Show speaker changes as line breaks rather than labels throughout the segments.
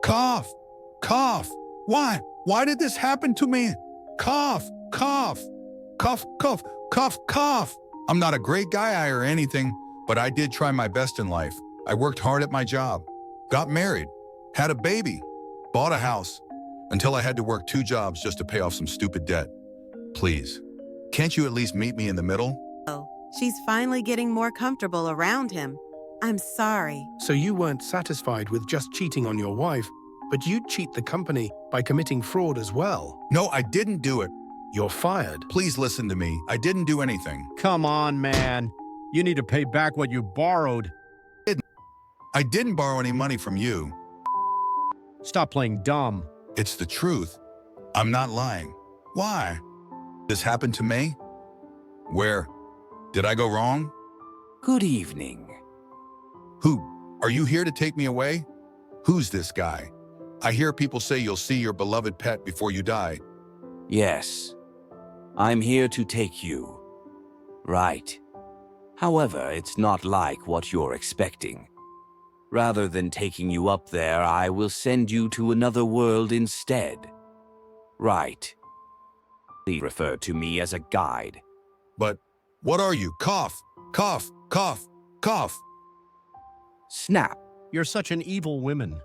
Cough, cough. Why? Why did this happen to me? Cough, cough, cough, cough, cough, cough. I'm not a great guy or anything, but I did try my best in life. I worked hard at my job, got married, had a baby, bought a house, until I had to work 2 jobs just to pay off some stupid debt. Please, can't you at least meet me in the middle?
Oh, she's finally getting more comfortable around him. I'm sorry.
So you weren't satisfied with just cheating on your wife, but you'd cheat the company by committing fraud as well.
No, I didn't do it.
You're fired.
Please listen to me. I didn't do anything.
Come on, man. You need to pay back what you borrowed.
I didn't borrow any money from you.
Stop playing dumb.
It's the truth. I'm not lying. Why? This happened to me? Where? Did I go wrong?
Good evening.
Who? Are you here to take me away? Who's this guy? I hear people say you'll see your beloved pet before you die.
Yes, I'm here to take you. Right. However, it's not like what you're expecting. Rather than taking you up there, I will send you to another world instead. Right. Please refer to me as a guide.
But what are you? Cough, cough, cough, cough.
Snap.
You're such an evil woman.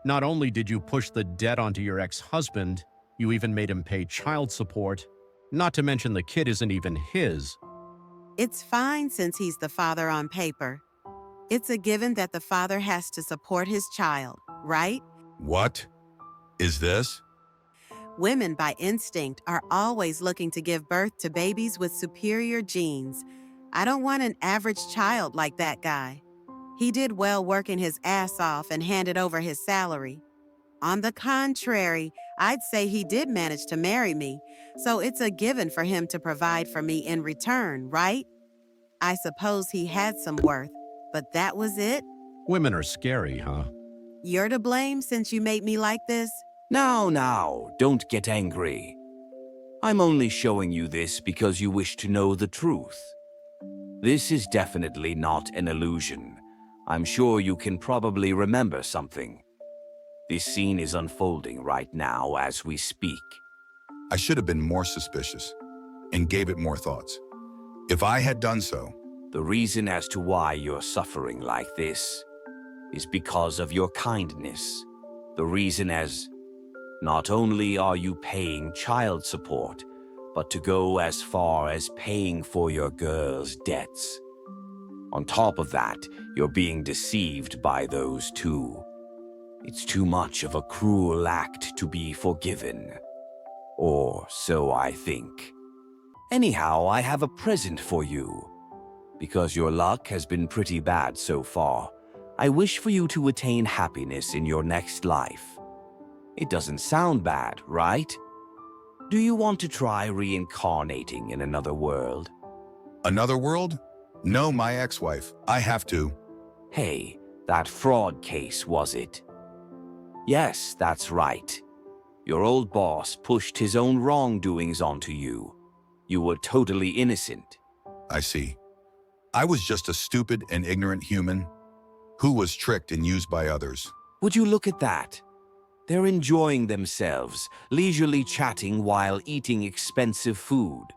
Not only did you push the debt onto your ex-husband, you even made him pay child support. Not to mention the kid isn't even his.
It's fine since he's the father on paper. It's a given that the father has to support his child, right?
What is this?
Women by instinct are always looking to give birth to babies with superior genes. I don't want an average child like that guy. He did well working his ass off and handed over his salary. On the contrary, I'd say he did manage to marry me, so it's a given for him to provide for me in return, right? I suppose he had some worth, but that was it?
Women are scary, huh?
You're to blame since you made me like this?
Now, don't get angry. I'm only showing you this because you wish to know the truth. This is definitely not an illusion. I'm sure you can probably remember something. This scene is unfolding right now as we speak.
I should have been more suspicious and gave it more thoughts. If I had done so,
The reason as to why you're suffering like this is because of your kindness. The reason as not only are you paying child support, but to go as far as paying for your girl's debts. On top of that, you're being deceived by those two. It's too much of a cruel act to be forgiven. Or so I think. Anyhow, I have a present for you. Because your luck has been pretty bad so far, I wish for you to attain happiness in your next life. It doesn't sound bad, right? Do you want to try reincarnating in another world?
another world? No, my ex-wife. I have to.
Hey, that fraud case, was it? Yes, that's right. Your old boss pushed his own wrongdoings onto you. You were totally innocent.
I see. I was just a stupid and ignorant human who was tricked and used by others.
Would you look at that? They're enjoying themselves, leisurely chatting while eating expensive food.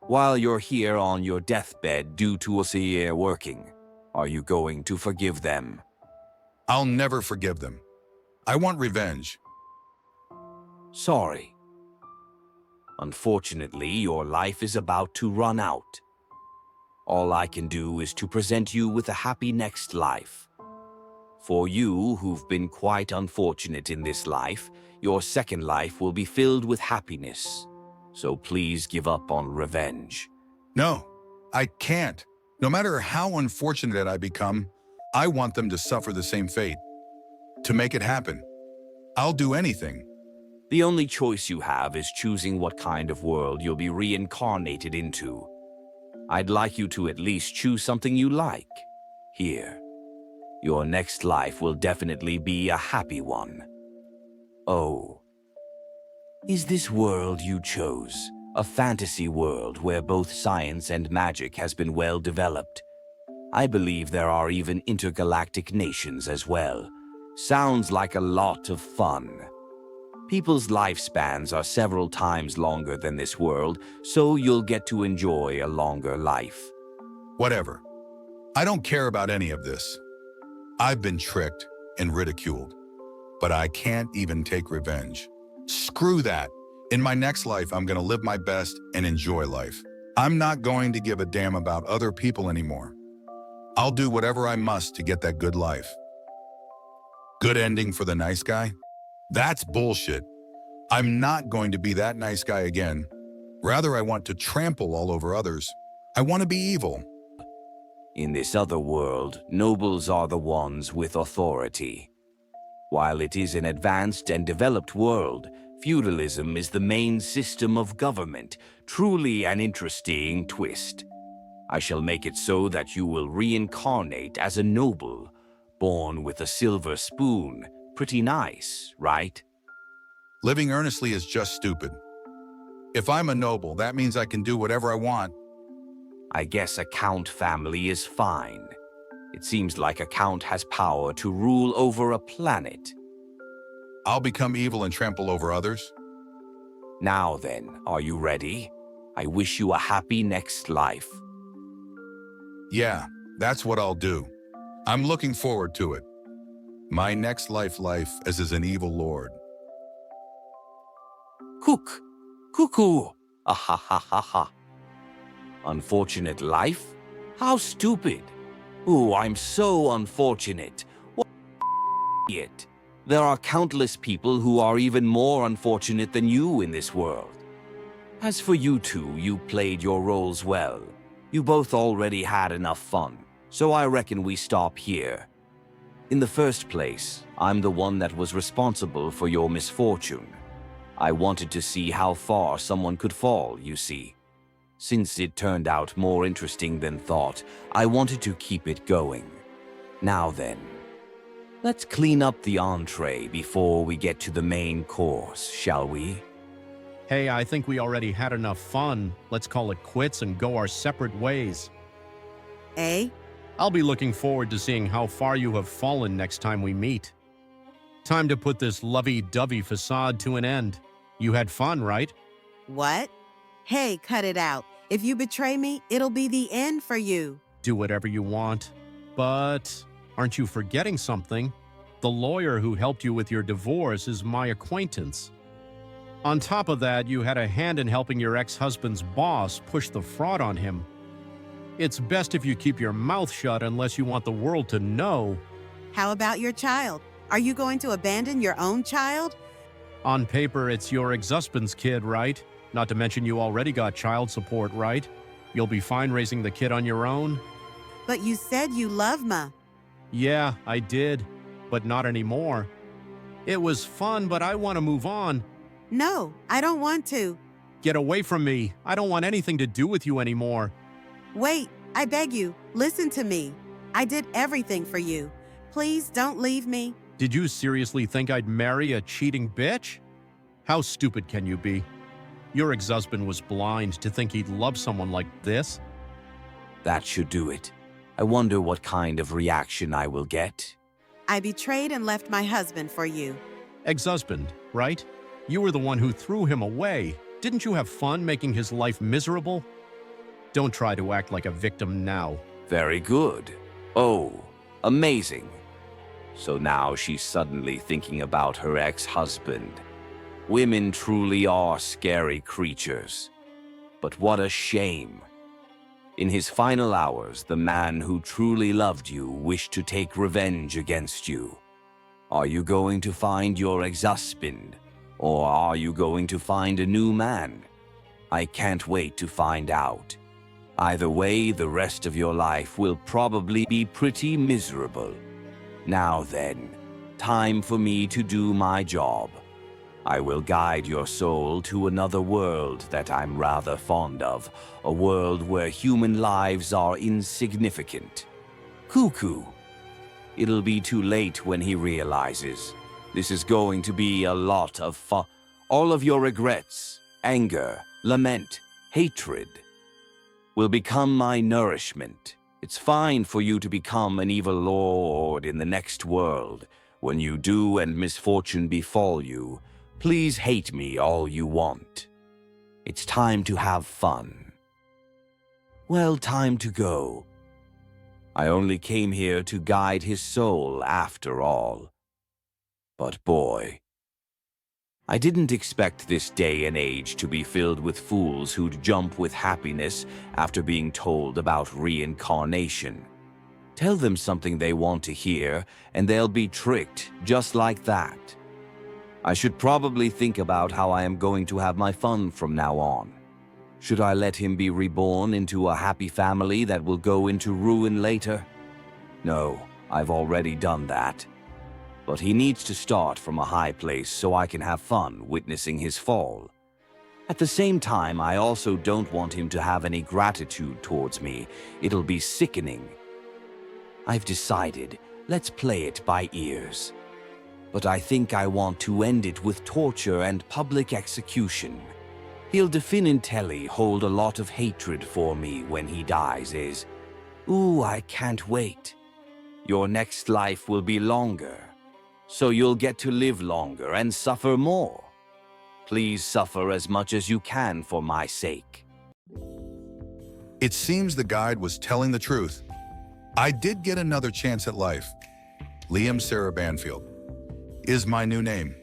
While you're here on your deathbed due to a year working, are you going to forgive them?
I'll never forgive them. I want revenge.
Sorry. Unfortunately, your life is about to run out. All I can do is to present you with a happy next life. For you, who've been quite unfortunate in this life, your second life will be filled with happiness. So please give up on revenge.
No, I can't. No matter how unfortunate I become, I want them to suffer the same fate. To make it happen, I'll do anything.
The only choice you have is choosing what kind of world you'll be reincarnated into. I'd like you to at least choose something you like. Here. Your next life will definitely be a happy one. Oh. Is this world you chose a fantasy world where both science and magic has been well developed? I believe there are even intergalactic nations as well, Sounds like a lot of fun. People's lifespans are several times longer than this world, so you'll get to enjoy a longer life.
Whatever. I don't care about any of this. I've been tricked and ridiculed, but I can't even take revenge. Screw that. In my next life, I'm gonna live my best and enjoy life. I'm not going to give a damn about other people anymore. I'll do whatever I must to get that good life. Good ending for the nice guy? That's bullshit. I'm not going to be that nice guy again. Rather, I want to trample all over others. I want to be evil.
In this other world, nobles are the ones with authority. While it is an advanced and developed world, feudalism is the main system of government, truly an interesting twist. I shall make it so that you will reincarnate as a noble, born with a silver spoon. Pretty nice, right?
Living earnestly is just stupid. If I'm a noble, that means I can do whatever I want.
I guess a count family is fine. It seems like a count has power to rule over a planet.
I'll become evil and trample over others.
Now then, are you ready? I wish you a happy next life.
Yeah, that's what I'll do. I'm looking forward to it. My next life as an evil lord.
Cuckoo, ah ha ha ha ha. Unfortunate life? How stupid. Ooh, I'm so unfortunate. What idiot. There are countless people who are even more unfortunate than you in this world. As for you two, you played your roles well. You both already had enough fun, so I reckon we stop here. In the first place, I'm the one that was responsible for your misfortune. I wanted to see how far someone could fall, you see. Since it turned out more interesting than thought, I wanted to keep it going. Now then, let's clean up the entree before we get to the main course, shall we?
Hey, I think we already had enough fun. Let's call it quits and go our separate ways.
Eh?
I'll be looking forward to seeing how far you have fallen next time we meet. Time to put this lovey-dovey facade to an end. You had fun, right?
What? Hey, cut it out. If you betray me, it'll be the end for you.
Do whatever you want. But aren't you forgetting something? The lawyer who helped you with your divorce is my acquaintance. On top of that, you had a hand in helping your ex-husband's boss push the fraud on him. It's best if you keep your mouth shut unless you want the world to know.
How about your child? Are you going to abandon your own child?
On paper, it's your ex-husband's kid, right? Not to mention you already got child support, right? You'll be fine raising the kid on your own?
But you said you love Ma.
Yeah, I did, but not anymore. It was fun, but I want to move on.
No, I don't want to.
Get away from me. I don't want anything to do with you anymore.
Wait, I beg you, listen to me. I did everything for you. Please don't leave me.
Did you seriously think I'd marry a cheating bitch? How stupid can you be? Your ex-husband was blind to think he'd love someone like this.
That should do it. I wonder what kind of reaction I will get.
I betrayed and left my husband for you.
Ex-husband, right? You were the one who threw him away. Didn't you have fun making his life miserable? Don't try to act like a victim now.
Very good. Oh, amazing. So now she's suddenly thinking about her ex-husband. Women truly are scary creatures. But what a shame. In his final hours, the man who truly loved you wished to take revenge against you. Are you going to find your ex-husband? Or are you going to find a new man? I can't wait to find out. Either way, the rest of your life will probably be pretty miserable. Now then, time for me to do my job. I will guide your soul to another world that I'm rather fond of, a world where human lives are insignificant. Cuckoo. It'll be too late when he realizes. This is going to be a lot of fun. All of your regrets, anger, lament, hatred will become my nourishment. It's fine for you to become an evil lord in the next world, When you do and misfortune befall you, please hate me all you want. It's time to have fun. Well, time to go. I only came here to guide his soul after all. But boy, I didn't expect this day and age to be filled with fools who'd jump with happiness after being told about reincarnation. Tell them something they want to hear, and they'll be tricked just like that. I should probably think about how I am going to have my fun from now on. Should I let him be reborn into a happy family that will go into ruin later? No, I've already done that. But he needs to start from a high place so I can have fun witnessing his fall. At the same time, I also don't want him to have any gratitude towards me. It'll be sickening. I've decided, let's play it by ears. But I think I want to end it with torture and public execution. He'll definitely hold a lot of hatred for me when he dies is, ooh, I can't wait. Your next life will be longer, so you'll get to live longer and suffer more. Please suffer as much as you can for my sake.
It seems the guide was telling the truth. I did get another chance at life. Liam Sarah Banfield is my new name.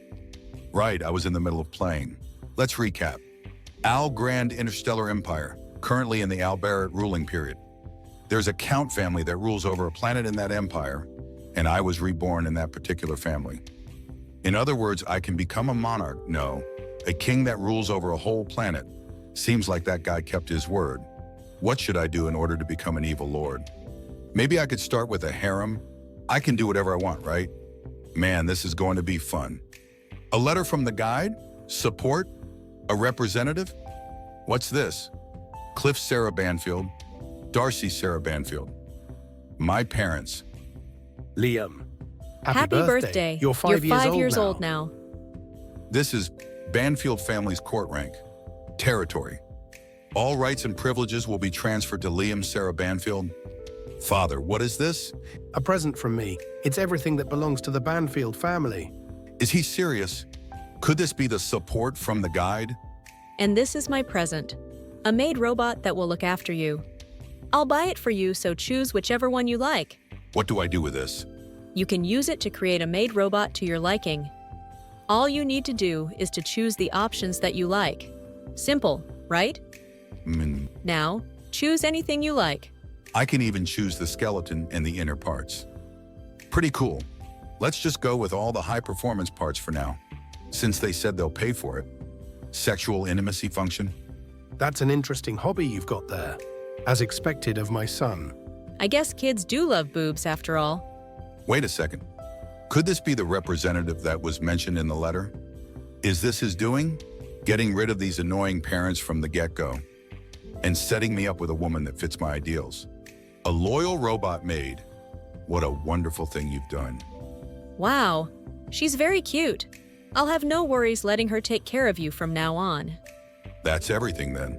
Right, I was in the middle of playing. Let's recap. Algrand Interstellar Empire, currently in the Albarret ruling period. There's a count family that rules over a planet in that empire, and I was reborn in that particular family. In other words, I can become a monarch, no, a king that rules over a whole planet. Seems like that guy kept his word. What should I do in order to become an evil lord? Maybe I could start with a harem. I can do whatever I want, right? Man, this is going to be fun. A letter from the guide? Support? A representative? What's this? Cliff Sarah Banfield, Darcy Sarah Banfield. My parents.
Liam,
Happy birthday.
You're 5
years old now.
This is Banfield family's court rank. Territory. All rights and privileges will be transferred to Liam Sarah Banfield. Father, what is this?
A present from me. It's everything that belongs to the Banfield family.
Is he serious? Could this be the support from the guide?
And this is my present. A maid robot that will look after you. I'll buy it for you, so choose whichever one you like.
What do I do with this?
You can use it to create a maid robot to your liking. All you need to do is to choose the options that you like. Simple, right? Now, choose anything you like.
I can even choose the skeleton and the inner parts. Pretty cool. Let's just go with all the high-performance parts for now, since they said they'll pay for it. Sexual intimacy function?
That's an interesting hobby you've got there, as expected of my son.
I guess kids do love boobs after all.
Wait a second. Could this be the representative that was mentioned in the letter? Is this his doing? Getting rid of these annoying parents from the get-go and setting me up with a woman that fits my ideals. A loyal robot maid. What a wonderful thing you've done.
Wow, she's very cute. I'll have no worries letting her take care of you from now on.
That's everything then.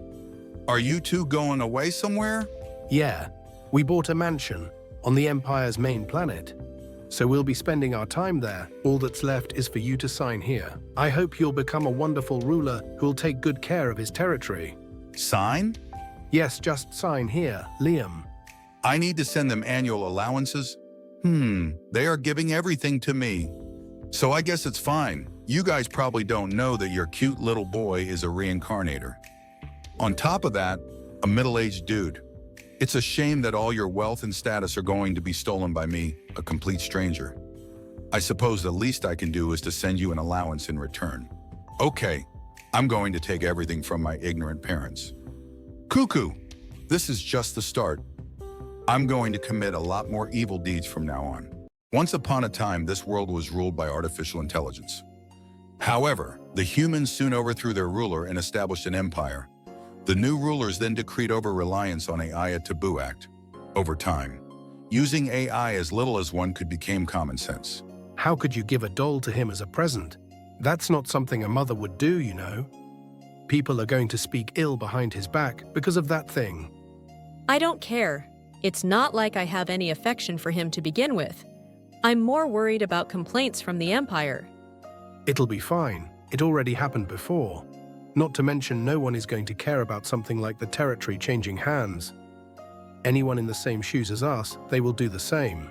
Are you two going away somewhere?
Yeah, we bought a mansion on the Empire's main planet. So we'll be spending our time there. All that's left is for you to sign here. I hope you'll become a wonderful ruler who'll take good care of his territory.
Sign?
Yes, just sign here, Liam.
I need to send them annual allowances? They are giving everything to me. So I guess it's fine. You guys probably don't know that your cute little boy is a reincarnator. On top of that, a middle-aged dude. It's a shame that all your wealth and status are going to be stolen by me, a complete stranger. I suppose the least I can do is to send you an allowance in return. Okay, I'm going to take everything from my ignorant parents. Cuckoo! This is just the start. I'm going to commit a lot more evil deeds from now on. Once upon a time, this world was ruled by artificial intelligence. However, the humans soon overthrew their ruler and established an empire. The new rulers then decreed over reliance on AI a taboo act. Over time, using AI as little as one could became common sense.
How could you give a doll to him as a present? That's not something a mother would do, you know. People are going to speak ill behind his back because of that thing.
I don't care. It's not like I have any affection for him to begin with. I'm more worried about complaints from the Empire.
It'll be fine. It already happened before. Not to mention no one is going to care about something like the territory changing hands. Anyone in the same shoes as us, they will do the same,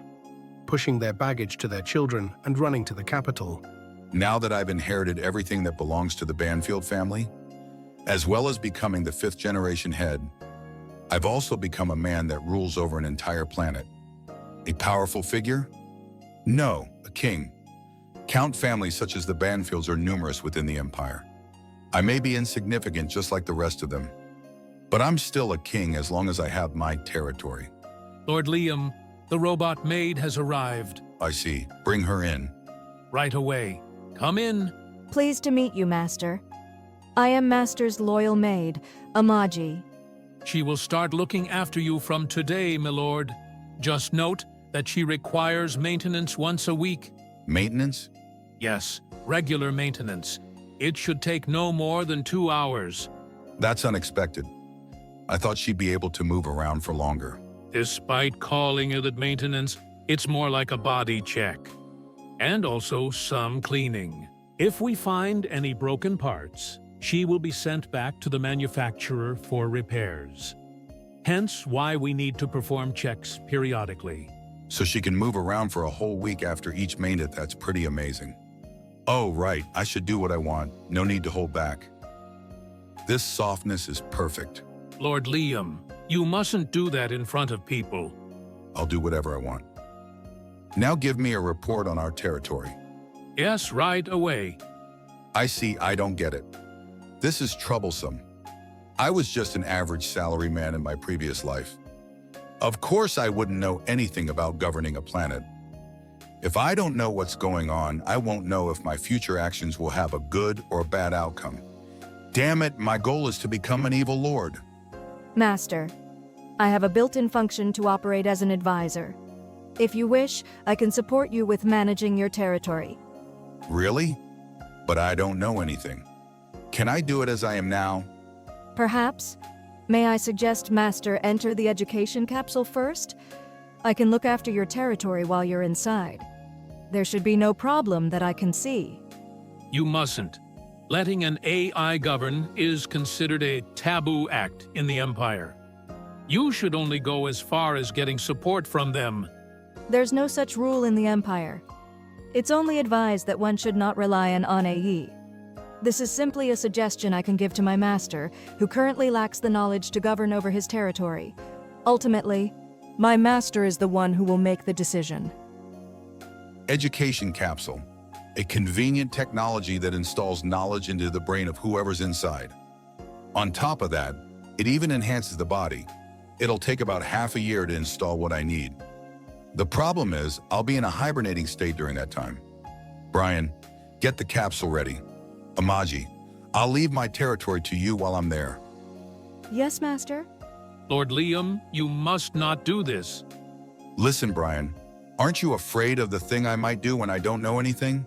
pushing their baggage to their children and running to the capital.
Now that I've inherited everything that belongs to the Banfield family, as well as becoming the 5th generation head, I've also become a man that rules over an entire planet. A powerful figure? No, a king. Count families such as the Banfields are numerous within the empire. I may be insignificant just like the rest of them, but I'm still a king as long as I have my territory.
Lord Liam, the robot maid has arrived.
I see. Bring her in.
Right away. Come in.
Pleased to meet you, Master. I am Master's loyal maid, Amaji.
She will start looking after you from today, milord. Just note that she requires maintenance once a week.
Maintenance?
Yes, regular maintenance. It should take no more than 2 hours.
That's unexpected. I thought she'd be able to move around for longer.
Despite calling it maintenance, it's more like a body check. And also some cleaning. If we find any broken parts, she will be sent back to the manufacturer for repairs. Hence why we need to perform checks periodically.
So she can move around for a whole week after each maintenance. That's pretty amazing. Oh, right, I should do what I want. No need to hold back. This softness is perfect.
Lord Liam, you mustn't do that in front of people.
I'll do whatever I want. Now give me a report on our territory.
Yes, right away.
I see, I don't get it. This is troublesome. I was just an average salaryman in my previous life. Of course I wouldn't know anything about governing a planet. If I don't know what's going on, I won't know if my future actions will have a good or bad outcome. Damn it, my goal is to become an evil lord.
Master, I have a built-in function to operate as an advisor. If you wish, I can support you with managing your territory.
Really? But I don't know anything. Can I do it as I am now?
Perhaps. May I suggest Master enter the education capsule first? I can look after your territory while you're inside. There should be no problem that I can see.
You mustn't. Letting an AI govern is considered a taboo act in the Empire. You should only go as far as getting support from them.
There's no such rule in the Empire. It's only advised that one should not rely on AI. This is simply a suggestion I can give to my master, who currently lacks the knowledge to govern over his territory. Ultimately, my master is the one who will make the decision.
Education capsule. A convenient technology that installs knowledge into the brain of whoever's inside. On top of that, it even enhances the body. It'll take about half a year to install what I need. The problem is, I'll be in a hibernating state during that time. Brian, get the capsule ready. Amaji, I'll leave my territory to you while I'm there.
Yes, Master?
Lord Liam, you must not do this.
Listen, Brian, aren't you afraid of the thing I might do when I don't know anything?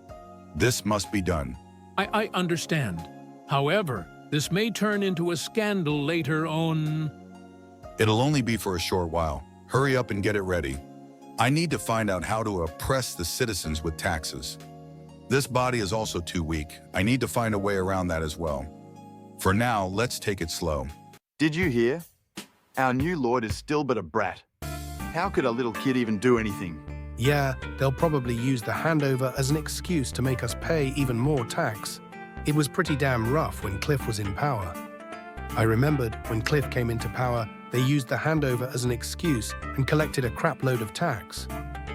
This must be done.
I understand. However, this may turn into a scandal later on.
It'll only be for a short while. Hurry up and get it ready. I need to find out how to oppress the citizens with taxes. This body is also too weak. I need to find a way around that as well. For now, let's take it slow.
Did you hear? Our new lord is still but a brat. How could a little kid even do anything?
Yeah, they'll probably use the handover as an excuse to make us pay even more tax. It was pretty damn rough when Cliff was in power. I remembered when Cliff came into power, they used the handover as an excuse and collected a crap load of tax.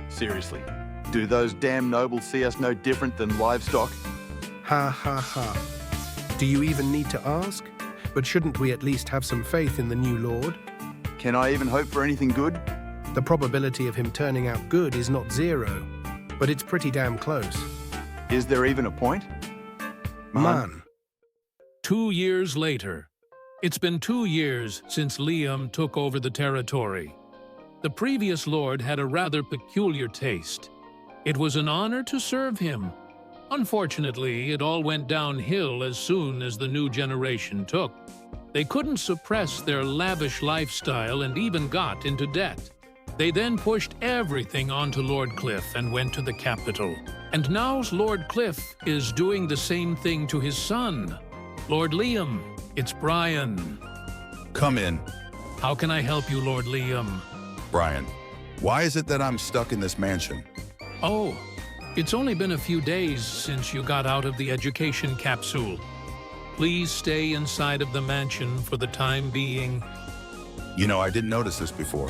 Seriously, do those damn nobles see us no different than livestock?
Ha ha ha. Do you even need to ask? But shouldn't we at least have some faith in the new lord?
Can I even hope for anything good?
The probability of him turning out good is not 0, but it's pretty damn close.
Is there even a point?
Man.
2 years later. It's been 2 years since Liam took over the territory. The previous lord had a rather peculiar taste. It was an honor to serve him. Unfortunately, it all went downhill as soon as the new generation took. They couldn't suppress their lavish lifestyle and even got into debt. They then pushed everything onto Lord Cliff and went to the capital. And now Lord Cliff is doing the same thing to his son. Lord Liam, it's Brian.
Come in.
How can I help you, Lord Liam?
Brian, why is it that I'm stuck in this mansion?
Oh, it's only been a few days since you got out of the education capsule. Please stay inside of the mansion for the time being.
You know, I didn't notice this before,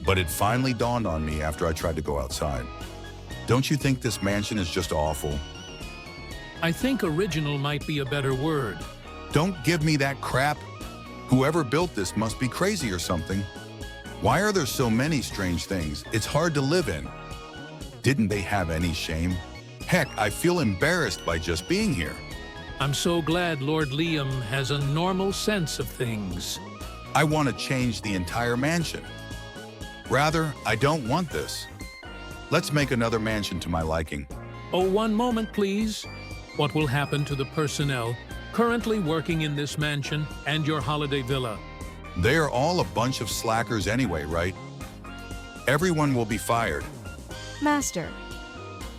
but it finally dawned on me after I tried to go outside. Don't you think this mansion is just awful?
I think original might be a better word.
Don't give me that crap. Whoever built this must be crazy or something. Why are there so many strange things? It's hard to live in. Didn't they have any shame? Heck, I feel embarrassed by just being here.
I'm so glad Lord Liam has a normal sense of things.
I want to change the entire mansion. Rather, I don't want this. Let's make another mansion to my liking.
Oh, one moment, please. What will happen to the personnel currently working in this mansion and your holiday villa?
They are all a bunch of slackers anyway, right? Everyone will be fired.
Master,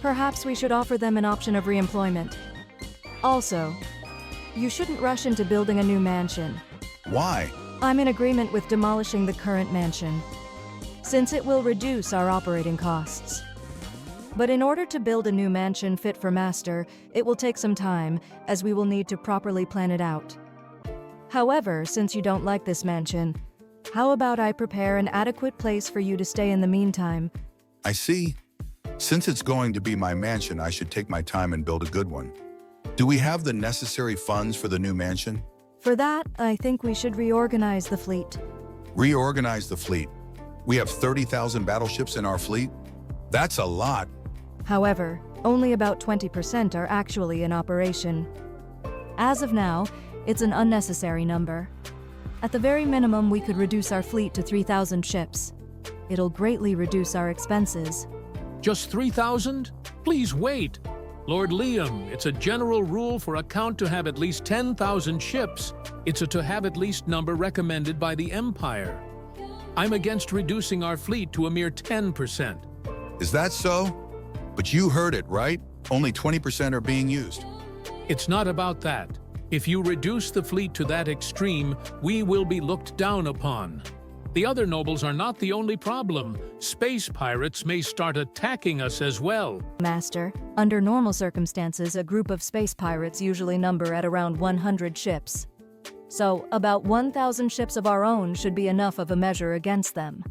perhaps we should offer them an option of reemployment. Also, you shouldn't rush into building a new mansion.
Why?
I'm in agreement with demolishing the current mansion, since it will reduce our operating costs. But in order to build a new mansion fit for Master, it will take some time, as we will need to properly plan it out. However, since you don't like this mansion, how about I prepare an adequate place for you to stay in the meantime?
I see. Since it's going to be my mansion, I should take my time and build a good one. Do we have the necessary funds for the new mansion?
For that, I think we should reorganize the fleet.
Reorganize the fleet. We have 30,000 battleships in our fleet? That's a lot.
However, only about 20% are actually in operation. As of now, it's an unnecessary number. At the very minimum, we could reduce our fleet to 3,000 ships. It'll greatly reduce our expenses.
Just 3,000? Please wait. Lord Liam, it's a general rule for a count to have at least 10,000 ships. It's a to have at least number recommended by the Empire. I'm against reducing our fleet to a mere 10%.
Is that so? But you heard it, right? Only 20% are being used.
It's not about that. If you reduce the fleet to that extreme, we will be looked down upon. The other nobles are not the only problem. Space pirates may start attacking us as well.
Master, under normal circumstances, a group of space pirates usually number at around 100 ships. So, about 1,000 ships of our own should be enough of a measure against them.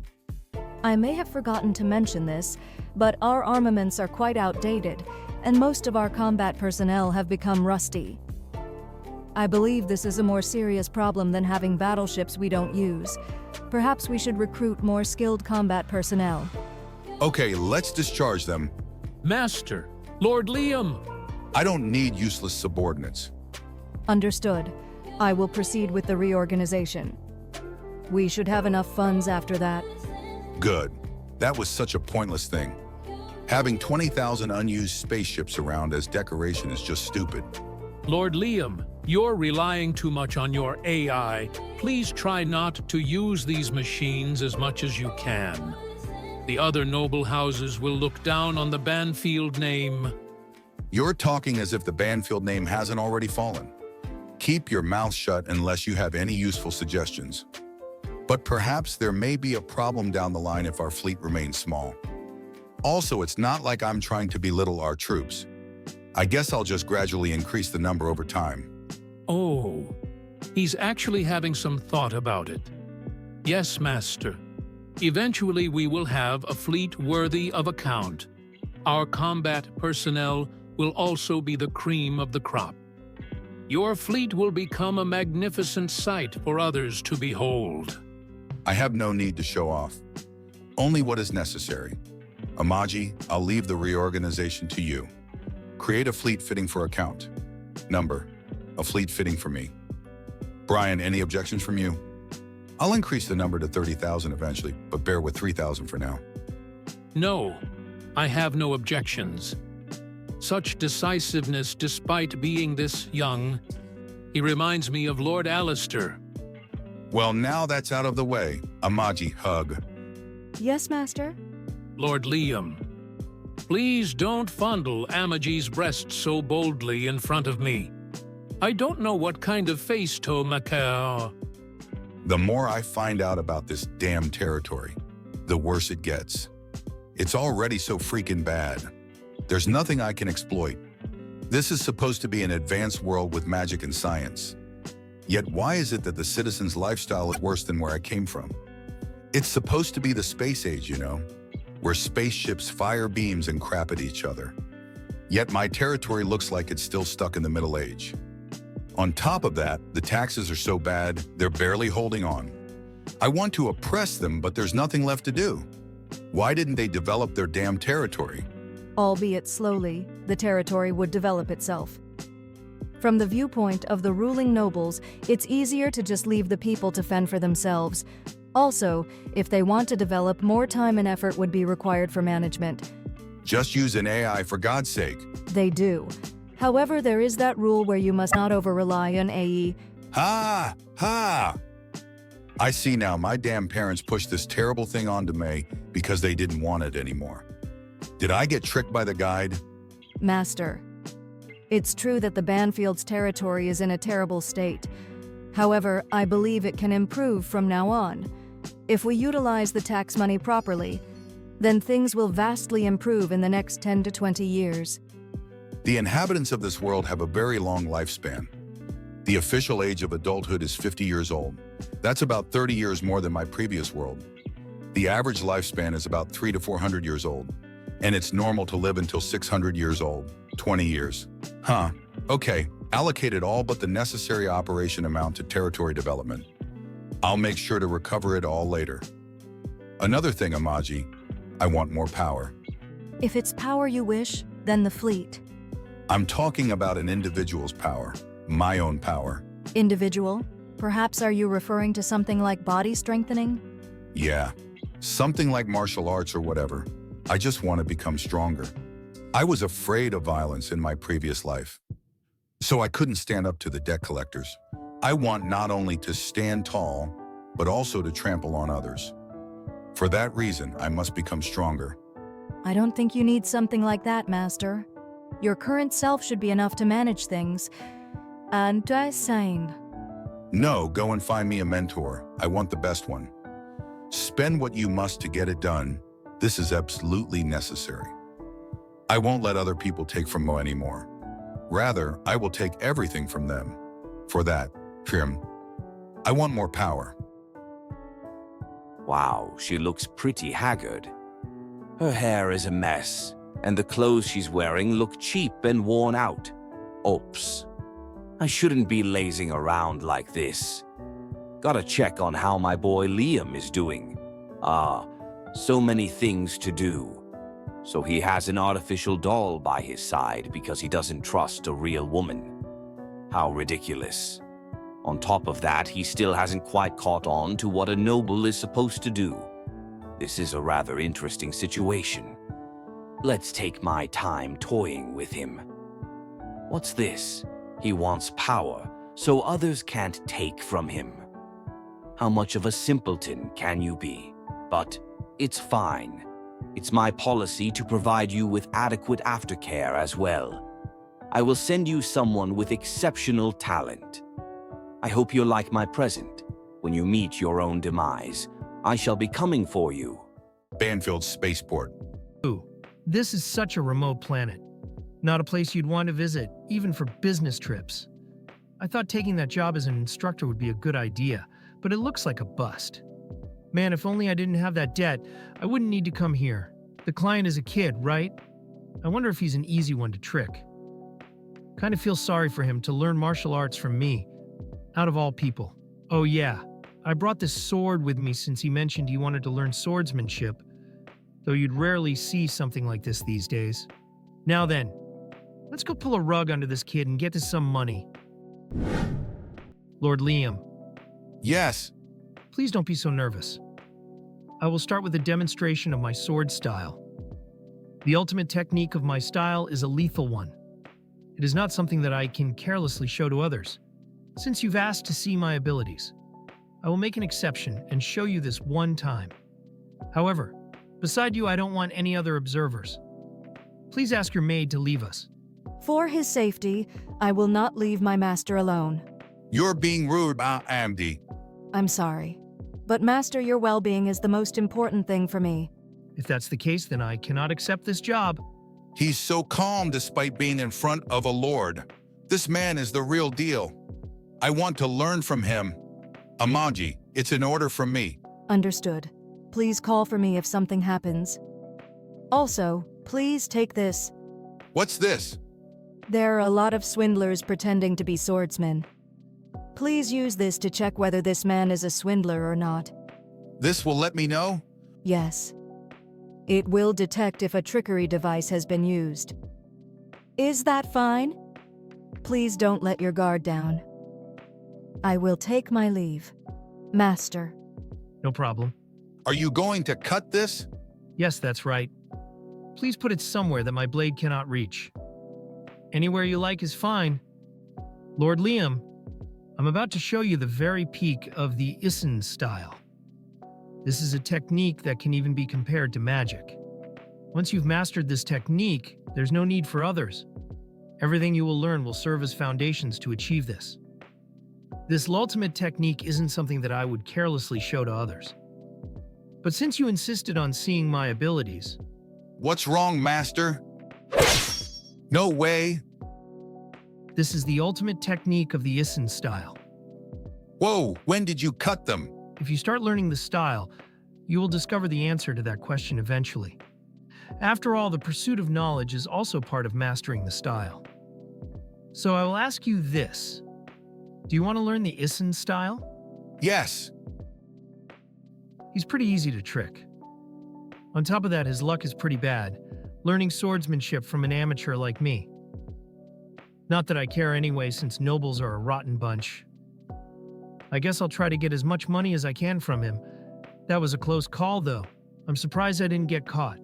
I may have forgotten to mention this, but our armaments are quite outdated, and most of our combat personnel have become rusty. I believe this is a more serious problem than having battleships we don't use. Perhaps we should recruit more skilled combat personnel.
Okay, let's discharge them.
Master, Lord Liam!
I don't need useless subordinates.
Understood. I will proceed with the reorganization. We should have enough funds after that.
Good. That was such a pointless thing. Having 20,000 unused spaceships around as decoration is just stupid.
Lord Liam, you're relying too much on your AI. Please try not to use these machines as much as you can. The other noble houses will look down on the Banfield name.
You're talking as if the Banfield name hasn't already fallen. Keep your mouth shut unless you have any useful suggestions. But perhaps there may be a problem down the line if our fleet remains small. Also, it's not like I'm trying to belittle our troops. I guess I'll just gradually increase the number over time.
Oh, he's actually having some thought about it. Yes, Master. Eventually we will have a fleet worthy of account. Our combat personnel will also be the cream of the crop. Your fleet will become a magnificent sight for others to behold.
I have no need to show off. Only what is necessary. Amaji, I'll leave the reorganization to you. Create a fleet fitting for account. Number, a fleet fitting for me. Brian, any objections from you? I'll increase the number to 30,000 eventually, but bear with 3,000 for now.
No, I have no objections. Such decisiveness despite being this young. He reminds me of Lord Alistair.
Well, now that's out of the way. Amaji, hug.
Yes, Master?
Lord Liam, please don't fondle Amaji's breast so boldly in front of me. I don't know what kind of face to macaw.
The more I find out about this damn territory, the worse it gets. It's already so freaking bad. There's nothing I can exploit. This is supposed to be an advanced world with magic and science. Yet why is it that the citizens' lifestyle is worse than where I came from? It's supposed to be the space age, you know, where spaceships fire beams and crap at each other. Yet my territory looks like it's still stuck in the Middle Age. On top of that, the taxes are so bad, they're barely holding on. I want to oppress them, but there's nothing left to do. Why didn't they develop their damn territory?
Albeit slowly, the territory would develop itself. From the viewpoint of the ruling nobles, it's easier to just leave the people to fend for themselves. Also, if they want to develop, more time and effort would be required for management.
Just use an AI for God's sake.
They do. However, there is that rule where you must not over-rely on AE.
Ha! Ha! I see now my damn parents pushed this terrible thing onto me because they didn't want it anymore. Did I get tricked by the guide?
Master, it's true that the Banfield's territory is in a terrible state. However, I believe it can improve from now on. If we utilize the tax money properly, then things will vastly improve in the next 10 to 20 years.
The inhabitants of this world have a very long lifespan. The official age of adulthood is 50 years old. That's about 30 years more than my previous world. The average lifespan is about 300 to 400 years old, and it's normal to live until 600 years old, 20 years. Huh, okay, allocated all but the necessary operation amount to territory development. I'll make sure to recover it all later. Another thing, Amaji, I want more power.
If it's power you wish, then the fleet.
I'm talking about an individual's power, my own power.
Individual? Perhaps are you referring to something like body strengthening?
Yeah, something like martial arts or whatever. I just want to become stronger. I was afraid of violence in my previous life, so I couldn't stand up to the debt collectors. I want not only to stand tall, but also to trample on others. For that reason, I must become stronger.
I don't think you need something like that, Master. Your current self should be enough to manage things. And sane.
No, go and find me a mentor. I want the best one. Spend what you must to get it done. This is absolutely necessary. I won't let other people take from Mo anymore. Rather, I will take everything from them. For that, Trim, I want more power.
Wow, she looks pretty haggard. Her hair is a mess, and the clothes she's wearing look cheap and worn out. Oops. I shouldn't be lazing around like this. Gotta check on how my boy Liam is doing. So many things to do. So he has an artificial doll by his side because he doesn't trust a real woman. How ridiculous. On top of that, he still hasn't quite caught on to what a noble is supposed to do. This is a rather interesting situation. Let's take my time toying with him. What's this? He wants power, so others can't take from him. How much of a simpleton can you be? But it's fine. It's my policy to provide you with adequate aftercare as well. I will send you someone with exceptional talent. I hope you'll like my present. When you meet your own demise, I shall be coming for you.
Banfield Spaceport.
Ooh, this is such a remote planet. Not a place you'd want to visit, even for business trips. I thought taking that job as an instructor would be a good idea, but it looks like a bust. Man, if only I didn't have that debt, I wouldn't need to come here. The client is a kid, right? I wonder if he's an easy one to trick. Kind of feel sorry for him to learn martial arts from me, out of all people. Oh yeah, I brought this sword with me since he mentioned he wanted to learn swordsmanship, though you'd rarely see something like this these days. Now then, let's go pull a rug onto this kid and get to some money. Lord Liam.
Yes.
Please don't be so nervous. I will start with a demonstration of my sword style. The ultimate technique of my style is a lethal one. It is not something that I can carelessly show to others. Since you've asked to see my abilities, I will make an exception and show you this one time. However, beside you, I don't want any other observers. Please ask your maid to leave us.
For his safety, I will not leave my master alone.
You're being rude, Amdi.
I'm sorry. But master, your well-being is the most important thing for me.
If that's the case, then I cannot accept this job.
He's so calm despite being in front of a lord. This man is the real deal. I want to learn from him. Amaji, it's an order from me.
Understood. Please call for me if something happens. Also, please take this.
What's this?
There are a lot of swindlers pretending to be swordsmen. Please use this to check whether this man is a swindler or not.
This will let me know?
Yes. It will detect if a trickery device has been used. Is that fine? Please don't let your guard down. I will take my leave. Master.
No problem.
Are you going to cut this?
Yes, that's right. Please put it somewhere that my blade cannot reach. Anywhere you like is fine. Lord Liam, I'm about to show you the very peak of the Isin style. This is a technique that can even be compared to magic. Once you've mastered this technique, there's no need for others. Everything you will learn will serve as foundations to achieve this. This ultimate technique isn't something that I would carelessly show to others. But since you insisted on seeing my abilities...
What's wrong, master? No way.
This is the ultimate technique of the Isin style.
Whoa, when did you cut them?
If you start learning the style, you will discover the answer to that question eventually. After all, the pursuit of knowledge is also part of mastering the style. So I will ask you this. Do you want to learn the Isin style?
Yes.
He's pretty easy to trick. On top of that, his luck is pretty bad, learning swordsmanship from an amateur like me. Not that I care anyway, since nobles are a rotten bunch. I guess I'll try to get as much money as I can from him. That was a close call, though. I'm surprised I didn't get caught.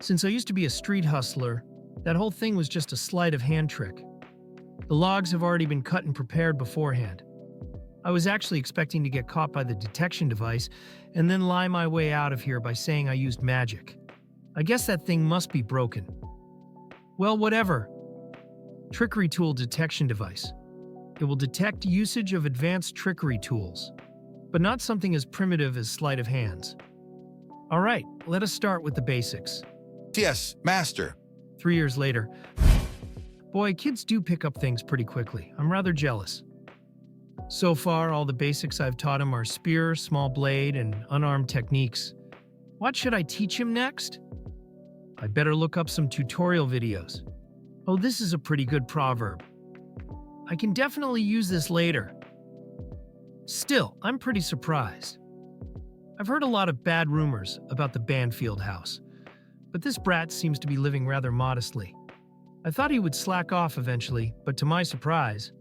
Since I used to be a street hustler, that whole thing was just a sleight of hand trick. The logs have already been cut and prepared beforehand. I was actually expecting to get caught by the detection device and then lie my way out of here by saying I used magic. I guess that thing must be broken. Well, whatever. Trickery tool detection device. It will detect usage of advanced trickery tools, but not something as primitive as sleight of hands. All right, let us start with the basics.
Yes, master.
3 years later. Boy, kids do pick up things pretty quickly. I'm rather jealous. So far, all the basics I've taught him are spear, small blade, and unarmed techniques. What should I teach him next? I'd better look up some tutorial videos. Oh, this is a pretty good proverb. I can definitely use this later. Still, I'm pretty surprised. I've heard a lot of bad rumors about the Banfield house, but this brat seems to be living rather modestly. I thought he would slack off eventually, but to my surprise,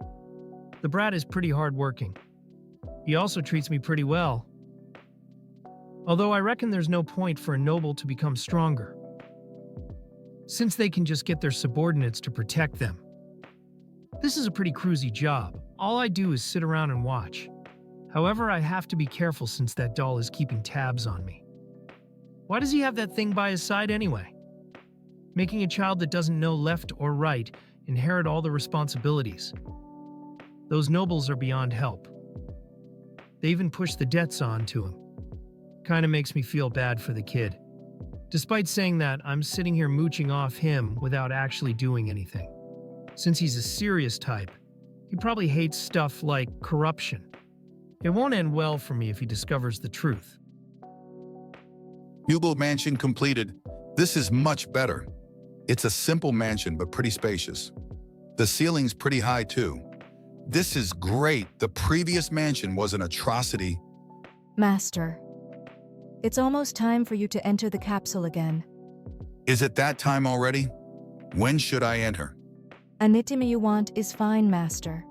the brat is pretty hardworking. He also treats me pretty well. Although I reckon there's no point for a noble to become stronger, since they can just get their subordinates to protect them. This is a pretty cruisy job. All I do is sit around and watch. However, I have to be careful since that doll is keeping tabs on me. Why does he have that thing by his side anyway? Making a child that doesn't know left or right inherit all the responsibilities. Those nobles are beyond help. They even push the debts on to him. Kinda makes me feel bad for the kid. Despite saying that, I'm sitting here mooching off him without actually doing anything. Since he's a serious type, he probably hates stuff like corruption. It won't end well for me if he discovers the truth.
Bugle mansion completed. This is much better. It's a simple mansion, but pretty spacious. The ceiling's pretty high, too. This is great. The previous mansion was an atrocity.
Master, it's almost time for you to enter the capsule again.
Is it that time already? When should I enter?
Anything you want is fine, Master.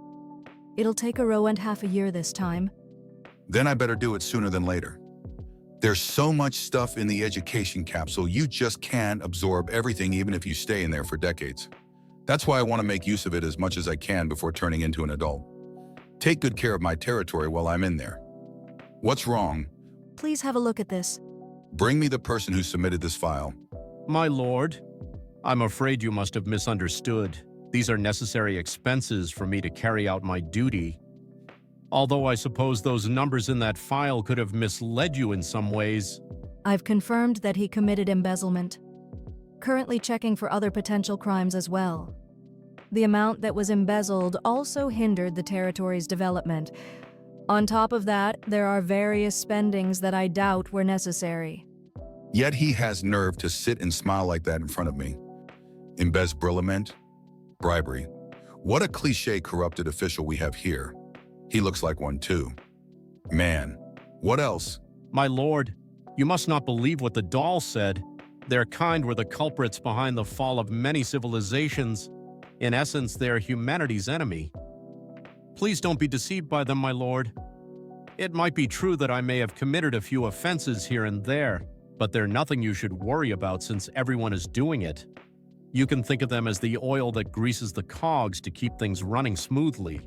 It'll take a row and half a year this time.
Then I better do it sooner than later. There's so much stuff in the education capsule, you just can't absorb everything even if you stay in there for decades. That's why I want to make use of it as much as I can before turning into an adult. Take good care of my territory while I'm in there. What's wrong?
Please have a look at this.
Bring me the person who submitted this file.
My lord, I'm afraid you must have misunderstood. These are necessary expenses for me to carry out my duty. Although I suppose those numbers in that file could have misled you in some ways.
I've confirmed that he committed embezzlement. Currently checking for other potential crimes as well. The amount that was embezzled also hindered the territory's development. On top of that, there are various spendings that I doubt were necessary.
Yet he has nerve to sit and smile like that in front of me. Embezzlement, bribery. What a cliche corrupted official we have here. He looks like one too. Man, what else?
My lord, you must not believe what the doll said. Their kind were the culprits behind the fall of many civilizations. In essence, they are humanity's enemy. Please don't be deceived by them, my lord. It might be true that I may have committed a few offenses here and there, but they're nothing you should worry about since everyone is doing it. You can think of them as the oil that greases the cogs to keep things running smoothly.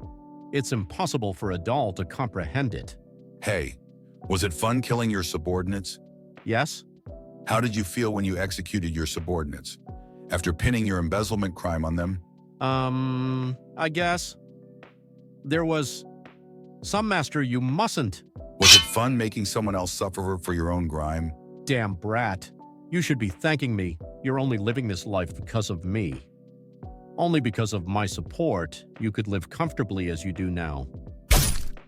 It's impossible for a doll to comprehend it.
Hey, was it fun killing your subordinates?
Yes?
How did you feel when you executed your subordinates? After pinning your embezzlement crime on them?
I guess. There was... Some master, you mustn't.
Was it fun making someone else suffer for your own grime?
Damn brat. You should be thanking me. You're only living this life because of me. Only because of my support, you could live comfortably as you do now.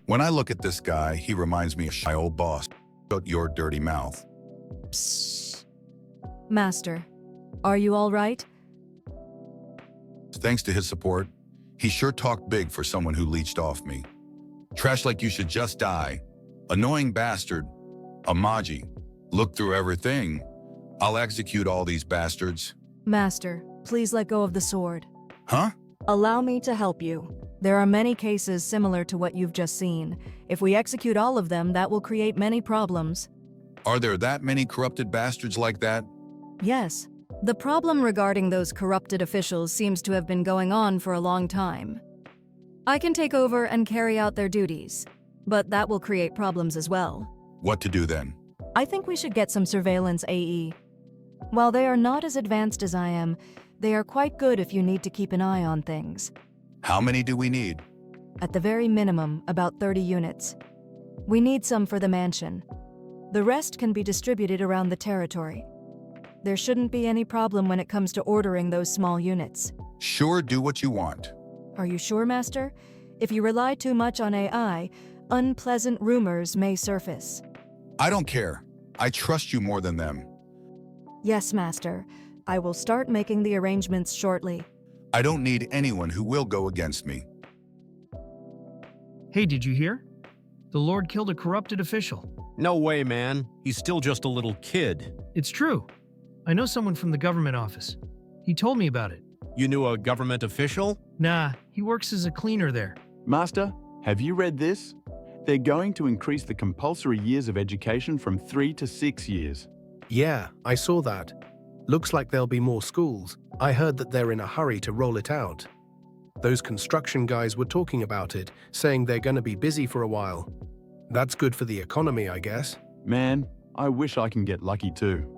When I look at this guy, he reminds me of my old boss. Shut your dirty mouth.
Psst. Master, are you all right?
Thanks to his support, he sure talked big for someone who leeched off me. Trash like you should just die. Annoying bastard. Amaji. Look through everything. I'll execute all these bastards.
Master, please let go of the sword.
Huh?
Allow me to help you. There are many cases similar to what you've just seen. If we execute all of them, that will create many problems.
Are there that many corrupted bastards like that?
Yes. The problem regarding those corrupted officials seems to have been going on for a long time. I can take over and carry out their duties, but that will create problems as well.
What to do then?
I think we should get some surveillance AE. While they are not as advanced as I am, they are quite good if you need to keep an eye on things.
How many do we need?
At the very minimum, about 30 units. We need some for the mansion. The rest can be distributed around the territory. There shouldn't be any problem when it comes to ordering those small units.
Sure, do what you want.
Are you sure, Master? If you rely too much on AI, unpleasant rumors may surface.
I don't care. I trust you more than them.
Yes, Master. I will start making the arrangements shortly.
I don't need anyone who will go against me.
Hey, did you hear? The Lord killed a corrupted official.
No way, man. He's still just a little kid.
It's true. I know someone from the government office. He told me about it.
You knew a government official?
Nah, he works as a cleaner there.
Master, have you read this? They're going to increase the compulsory years of education from 3 to 6 years.
Yeah, I saw that. Looks like there'll be more schools. I heard that they're in a hurry to roll it out. Those construction guys were talking about it, saying they're going to be busy for a while. That's good for the economy, I guess.
Man, I wish I can get lucky too.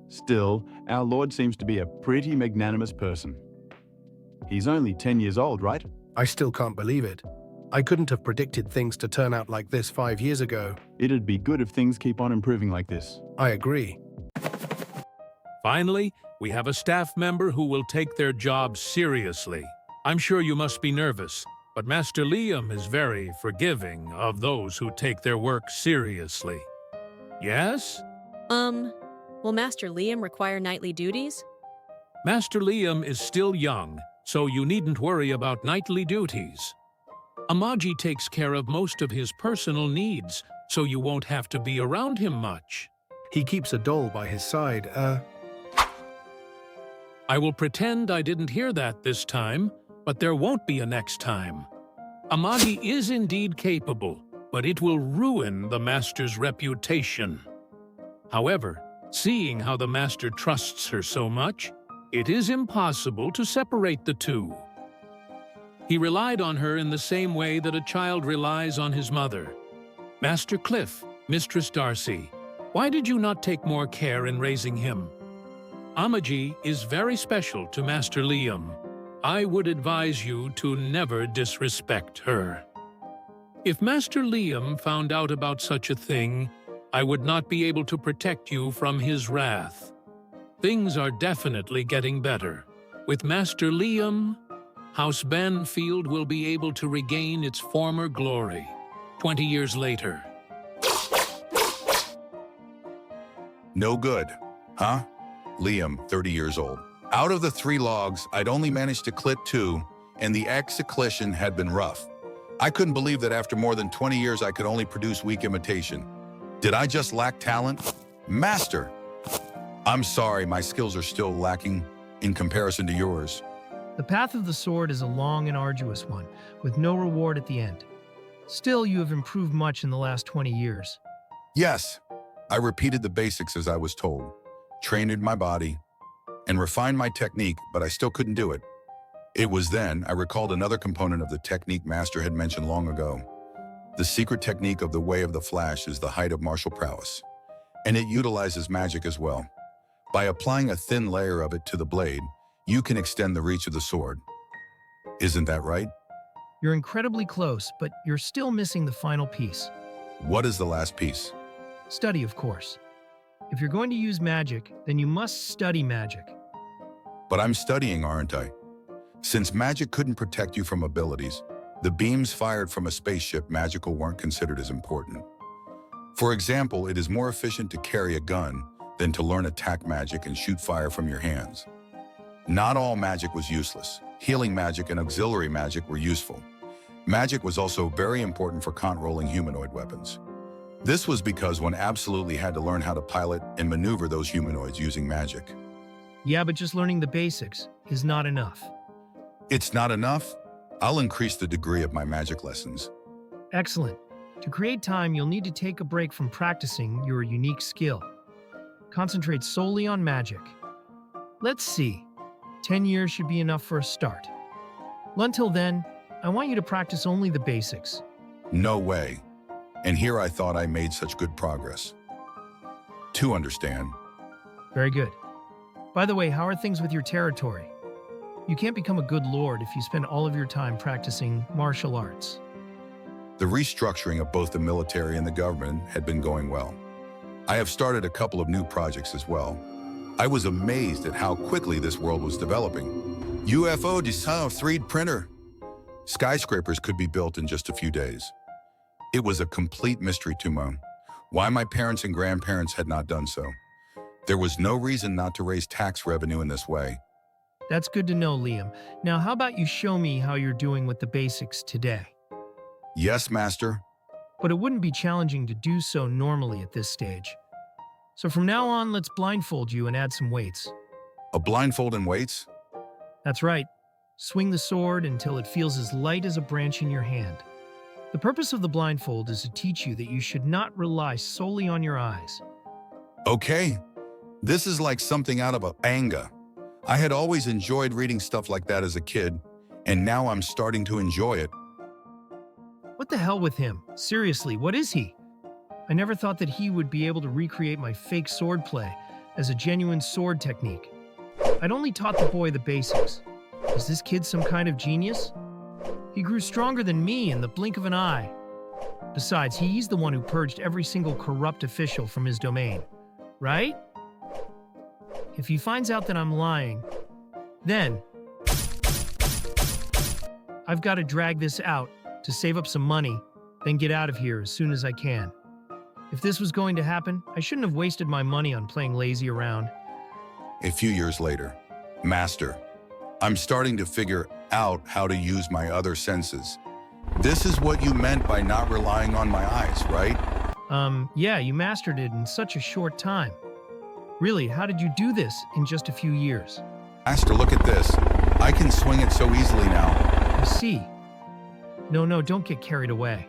Still, our Lord seems to be a pretty magnanimous person. He's only 10 years old, right?
I still can't believe it. I couldn't have predicted things to turn out like this 5 years ago.
It'd be good if things keep on improving like this.
I agree.
Finally, we have a staff member who will take their job seriously. I'm sure you must be nervous, but Master Liam is very forgiving of those who take their work seriously. Yes?
Will Master Liam require nightly duties?
Master Liam is still young, so you needn't worry about nightly duties. Amaji takes care of most of his personal needs, so you won't have to be around him much.
He keeps a doll by his side,
I will pretend I didn't hear that this time, but there won't be a next time. Amaji is indeed capable, but it will ruin the Master's reputation. However, seeing how the Master trusts her so much, it is impossible to separate the two. He relied on her in the same way that a child relies on his mother. Master Cliff, Mistress Darcy, Why did you not take more care in raising him? Amaji is very special to Master Liam. I would advise you to never disrespect her. If Master Liam found out about such a thing, I would not be able to protect you from his wrath. Things are definitely getting better. With Master Liam, House Banfield will be able to regain its former glory. 20 years later.
No good, huh? Liam, 30 years old. Out of the 3 logs, I'd only managed to clit 2, and the execution had been rough. I couldn't believe that after more than 20 years I could only produce weak imitation. Did I just lack talent? Master! I'm sorry, my skills are still lacking in comparison to yours.
The path of the sword is a long and arduous one, with no reward at the end. Still, you have improved much in the last 20 years.
Yes, I repeated the basics as I was told, trained my body, and refined my technique, but I still couldn't do it. It was then I recalled another component of the technique Master had mentioned long ago. The secret technique of the Way of the Flash is the height of martial prowess, and it utilizes magic as well. By applying a thin layer of it to the blade, you can extend the reach of the sword. Isn't that right?
You're incredibly close, but you're still missing the final piece.
What is the last piece?
Study, of course. If you're going to use magic, then you must study magic.
But I'm studying, aren't I? Since magic couldn't protect you from abilities, the beams fired from a spaceship magical weren't considered as important. For example, it is more efficient to carry a gun than to learn attack magic and shoot fire from your hands. Not all magic was useless. Healing magic and auxiliary magic were useful. Magic was also very important for controlling humanoid weapons. This was because one absolutely had to learn how to pilot and maneuver those humanoids using magic.
Yeah, but just learning the basics is not enough.
It's not enough? I'll increase the degree of my magic lessons.
Excellent. To create time, you'll need to take a break from practicing your unique skill. Concentrate solely on magic. Let's see. 10 years should be enough for a start. Until then, I want you to practice only the basics.
No way. And here I thought I made such good progress. To understand.
Very good. By the way, how are things with your territory? You can't become a good lord if you spend all of your time practicing martial arts.
The restructuring of both the military and the government had been going well. I have started a couple of new projects as well. I was amazed at how quickly this world was developing. UFO design of 3D printer. Skyscrapers could be built in just a few days. It was a complete mystery to me why my parents and grandparents had not done so. There was no reason not to raise tax revenue in this way.
That's good to know, Liam. Now, how about you show me how you're doing with the basics today?
Yes, Master.
But it wouldn't be challenging to do so normally at this stage. So from now on, let's blindfold you and add some weights.
A blindfold and weights?
That's right. Swing the sword until it feels as light as a branch in your hand. The purpose of the blindfold is to teach you that you should not rely solely on your eyes.
Okay. This is like something out of a manga. I had always enjoyed reading stuff like that as a kid, and now I'm starting to enjoy it.
What the hell with him? Seriously, what is he? I never thought that he would be able to recreate my fake sword play as a genuine sword technique. I'd only taught the boy the basics. Is this kid some kind of genius? He grew stronger than me in the blink of an eye. Besides, he's the one who purged every single corrupt official from his domain, right? If he finds out that I'm lying, then I've got to drag this out to save up some money, then get out of here as soon as I can. If this was going to happen, I shouldn't have wasted my money on playing lazy around.
A few years later, Master, I'm starting to figure out how to use my other senses. This is what you meant by not relying on my eyes, right?
Yeah, you mastered it in such a short time. Really, how did you do this in just a few years?
Master, look at this. I can swing it so easily now.
I see. No, don't get carried away.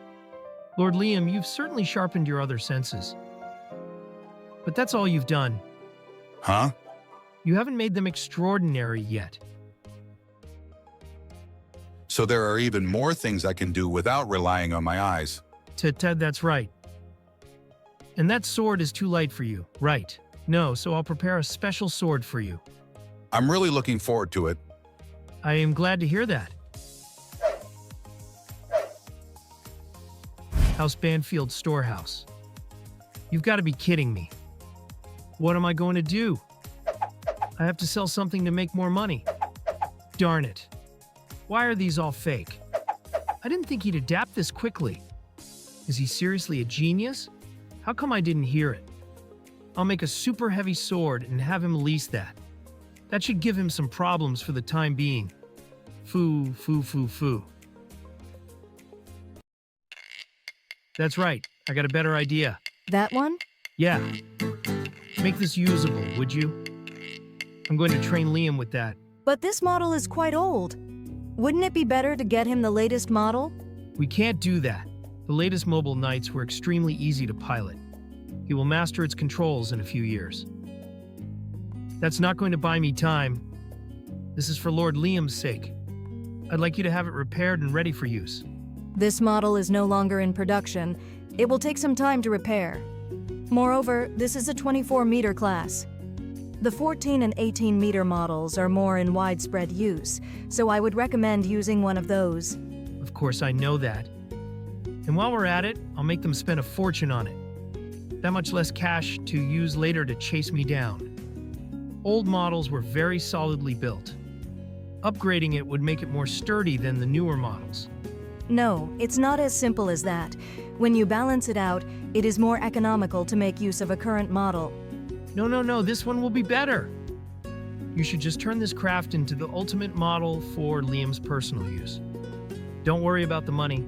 Lord Liam, you've certainly sharpened your other senses. But that's all you've done.
Huh?
You haven't made them extraordinary yet.
So there are even more things I can do without relying on my eyes.
Ted, that's right. And that sword is too light for you, right? No, so I'll prepare a special sword for you.
I'm really looking forward to it.
I am glad to hear that. House Banfield Storehouse. You've got to be kidding me. What am I going to do? I have to sell something to make more money. Darn it. Why are these all fake? I didn't think he'd adapt this quickly. Is he seriously a genius? How come I didn't hear it? I'll make a super heavy sword and have him lease that. That should give him some problems for the time being. Foo, foo, foo, foo. That's right. I got a better idea.
That one?
Yeah. Make this usable, would you? I'm going to train Liam with that.
But this model is quite old. Wouldn't it be better to get him the latest model?
We can't do that. The latest mobile knights were extremely easy to pilot. He will master its controls in a few years. That's not going to buy me time. This is for Lord Liam's sake. I'd like you to have it repaired and ready for use.
This model is no longer in production. It will take some time to repair. Moreover, this is a 24-meter class. The 14 and 18-meter models are more in widespread use, so I would recommend using one of those.
Of course, I know that. And while we're at it, I'll make them spend a fortune on it. That much less cash to use later to chase me down. Old models were very solidly built. Upgrading it would make it more sturdy than the newer models.
No, it's not as simple as that. When you balance it out, it is more economical to make use of a current model.
No, this one will be better. You should just turn this craft into the ultimate model for Liam's personal use. Don't worry about the money.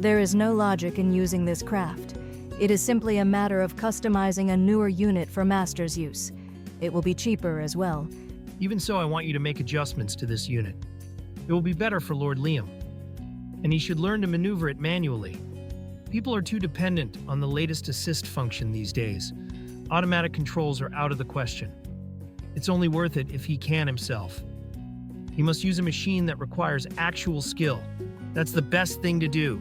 There is no logic in using this craft. It is simply a matter of customizing a newer unit for Master's use. It will be cheaper as well.
Even so, I want you to make adjustments to this unit. It will be better for Lord Liam, and he should learn to maneuver it manually. People are too dependent on the latest assist function these days. Automatic controls are out of the question. It's only worth it if he can himself. He must use a machine that requires actual skill. That's the best thing to do.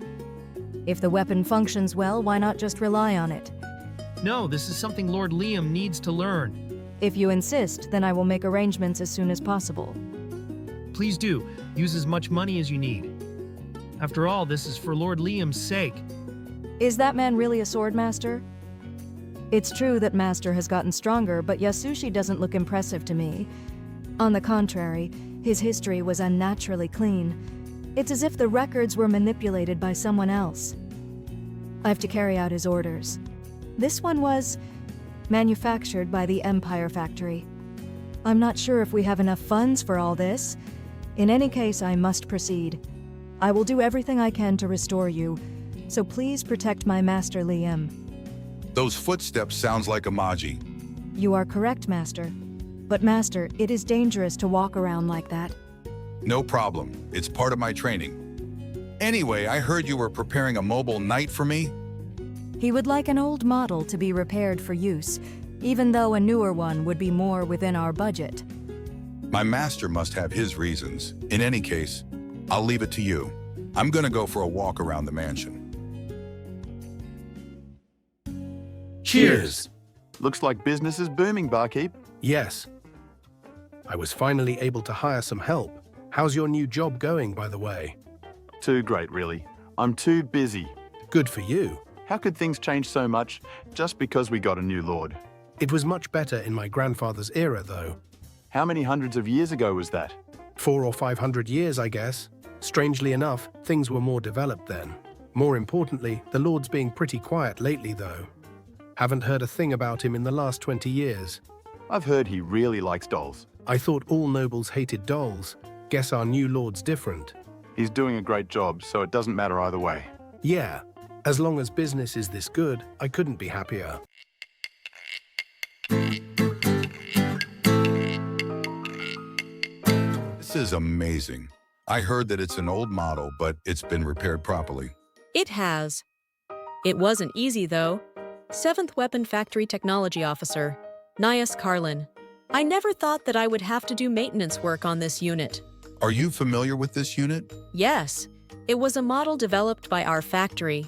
If the weapon functions well, why not just rely on it?
No, this is something Lord Liam needs to learn.
If you insist, then I will make arrangements as soon as possible.
Please do. Use as much money as you need. After all, this is for Lord Liam's sake.
Is that man really a swordmaster? It's true that Master has gotten stronger, but Yasushi doesn't look impressive to me. On the contrary, his history was unnaturally clean. It's as if the records were manipulated by someone else. I have to carry out his orders. This one was manufactured by the Empire Factory. I'm not sure if we have enough funds for all this. In any case, I must proceed. I will do everything I can to restore you, so please protect my Master Liam.
Those footsteps sounds like Amaji.
You are correct, Master. But Master, it is dangerous to walk around like that.
No problem. It's part of my training. Anyway, I heard you were preparing a mobile knight for me?
He would like an old model to be repaired for use, even though a newer one would be more within our budget.
My master must have his reasons. In any case, I'll leave it to you. I'm gonna go for a walk around the mansion.
Cheers! Looks like business is booming, barkeep.
Yes. I was finally able to hire some help. How's your new job going, by the way?
Too great, really. I'm too busy.
Good for you.
How could things change so much just because we got a new lord?
It was much better in my grandfather's era, though.
How many hundreds of years ago was that?
400 or 500 years, I guess. Strangely enough, things were more developed then. More importantly, the Lord's being pretty quiet lately, though. Haven't heard a thing about him in the last 20 years.
I've heard he really likes dolls.
I thought all nobles hated dolls. Guess our new Lord's different.
He's doing a great job, so it doesn't matter either way.
Yeah, as long as business is this good, I couldn't be happier.
This is amazing. I heard that it's an old model, but it's been repaired properly.
It has. It wasn't easy, though. 7th Weapon Factory Technology Officer, Nias Carlin. I never thought that I would have to do maintenance work on this unit.
Are you familiar with this unit?
Yes, it was a model developed by our factory.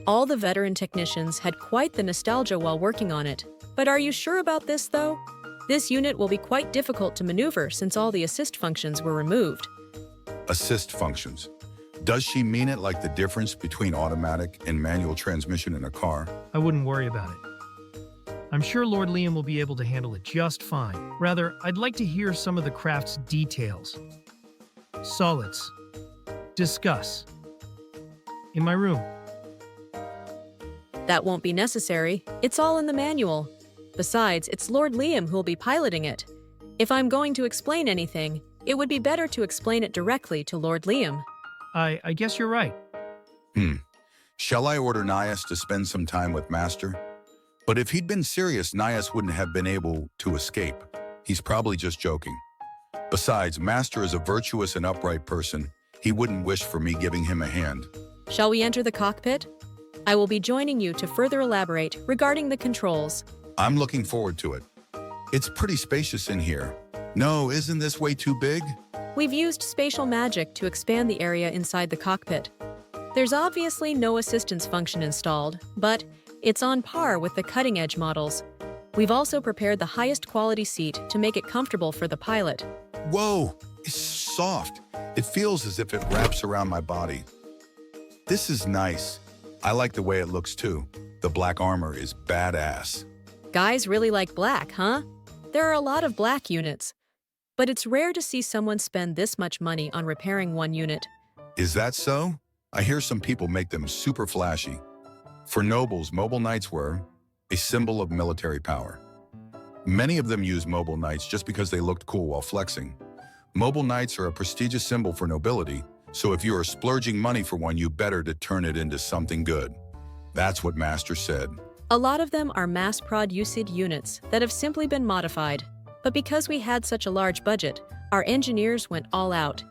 All the veteran technicians had quite the nostalgia while working on it. But are you sure about this, though? This unit will be quite difficult to maneuver since all the assist functions were removed.
Assist functions. Does she mean it like the difference between automatic and manual transmission in a car?
I wouldn't worry about it. I'm sure Lord Liam will be able to handle it just fine. Rather, I'd like to hear some of the craft's details. Solids. Discuss. In my room.
That won't be necessary. It's all in the manual. Besides, it's Lord Liam who'll be piloting it. If I'm going to explain anything, it would be better to explain it directly to Lord Liam.
I guess you're right.
Shall I order Nias to spend some time with Master? But if he'd been serious, Nias wouldn't have been able to escape. He's probably just joking. Besides, Master is a virtuous and upright person. He wouldn't wish for me giving him a hand.
Shall we enter the cockpit? I will be joining you to further elaborate regarding the controls.
I'm looking forward to it. It's pretty spacious in here. No, isn't this way too big?
We've used spatial magic to expand the area inside the cockpit. There's obviously no assistance function installed, but it's on par with the cutting-edge models. We've also prepared the highest quality seat to make it comfortable for the pilot.
Whoa, it's soft. It feels as if it wraps around my body. This is nice. I like the way it looks too. The black armor is badass.
Guys really like black, huh? There are a lot of black units. But it's rare to see someone spend this much money on repairing one unit.
Is that so? I hear some people make them super flashy. For nobles, mobile knights were a symbol of military power. Many of them use mobile knights just because they looked cool while flexing. Mobile knights are a prestigious symbol for nobility, so if you are splurging money for one, you better to turn it into something good. That's what Master said.
A lot of them are mass-produced units that have simply been modified. But because we had such a large budget, our engineers went all out.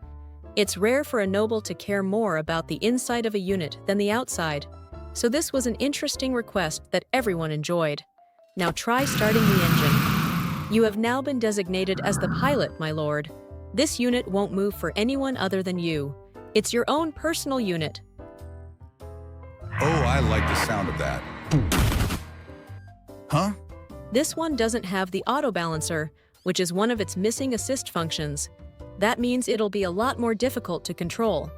It's rare for a noble to care more about the inside of a unit than the outside. So this was an interesting request that everyone enjoyed. Now try starting the engine. You have now been designated as the pilot, my lord. This unit won't move for anyone other than you. It's your own personal unit.
Oh, I like the sound of that. Huh?
This one doesn't have the auto balancer, which is one of its missing assist functions. That means it'll be a lot more difficult to control.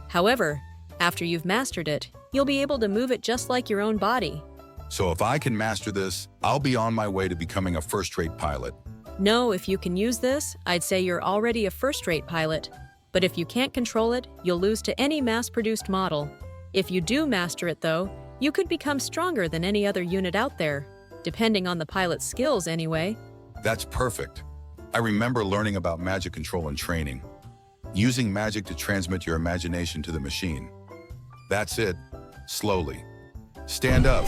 However, after you've mastered it, you'll be able to move it just like your own body.
So if I can master this, I'll be on my way to becoming a first-rate pilot.
No, if you can use this, I'd say you're already a first-rate pilot. But if you can't control it, you'll lose to any mass-produced model. If you do master it, though, you could become stronger than any other unit out there. Depending on the pilot's skills, anyway.
That's perfect. I remember learning about magic control in training. Using magic to transmit your imagination to the machine. That's it. Slowly. Stand up.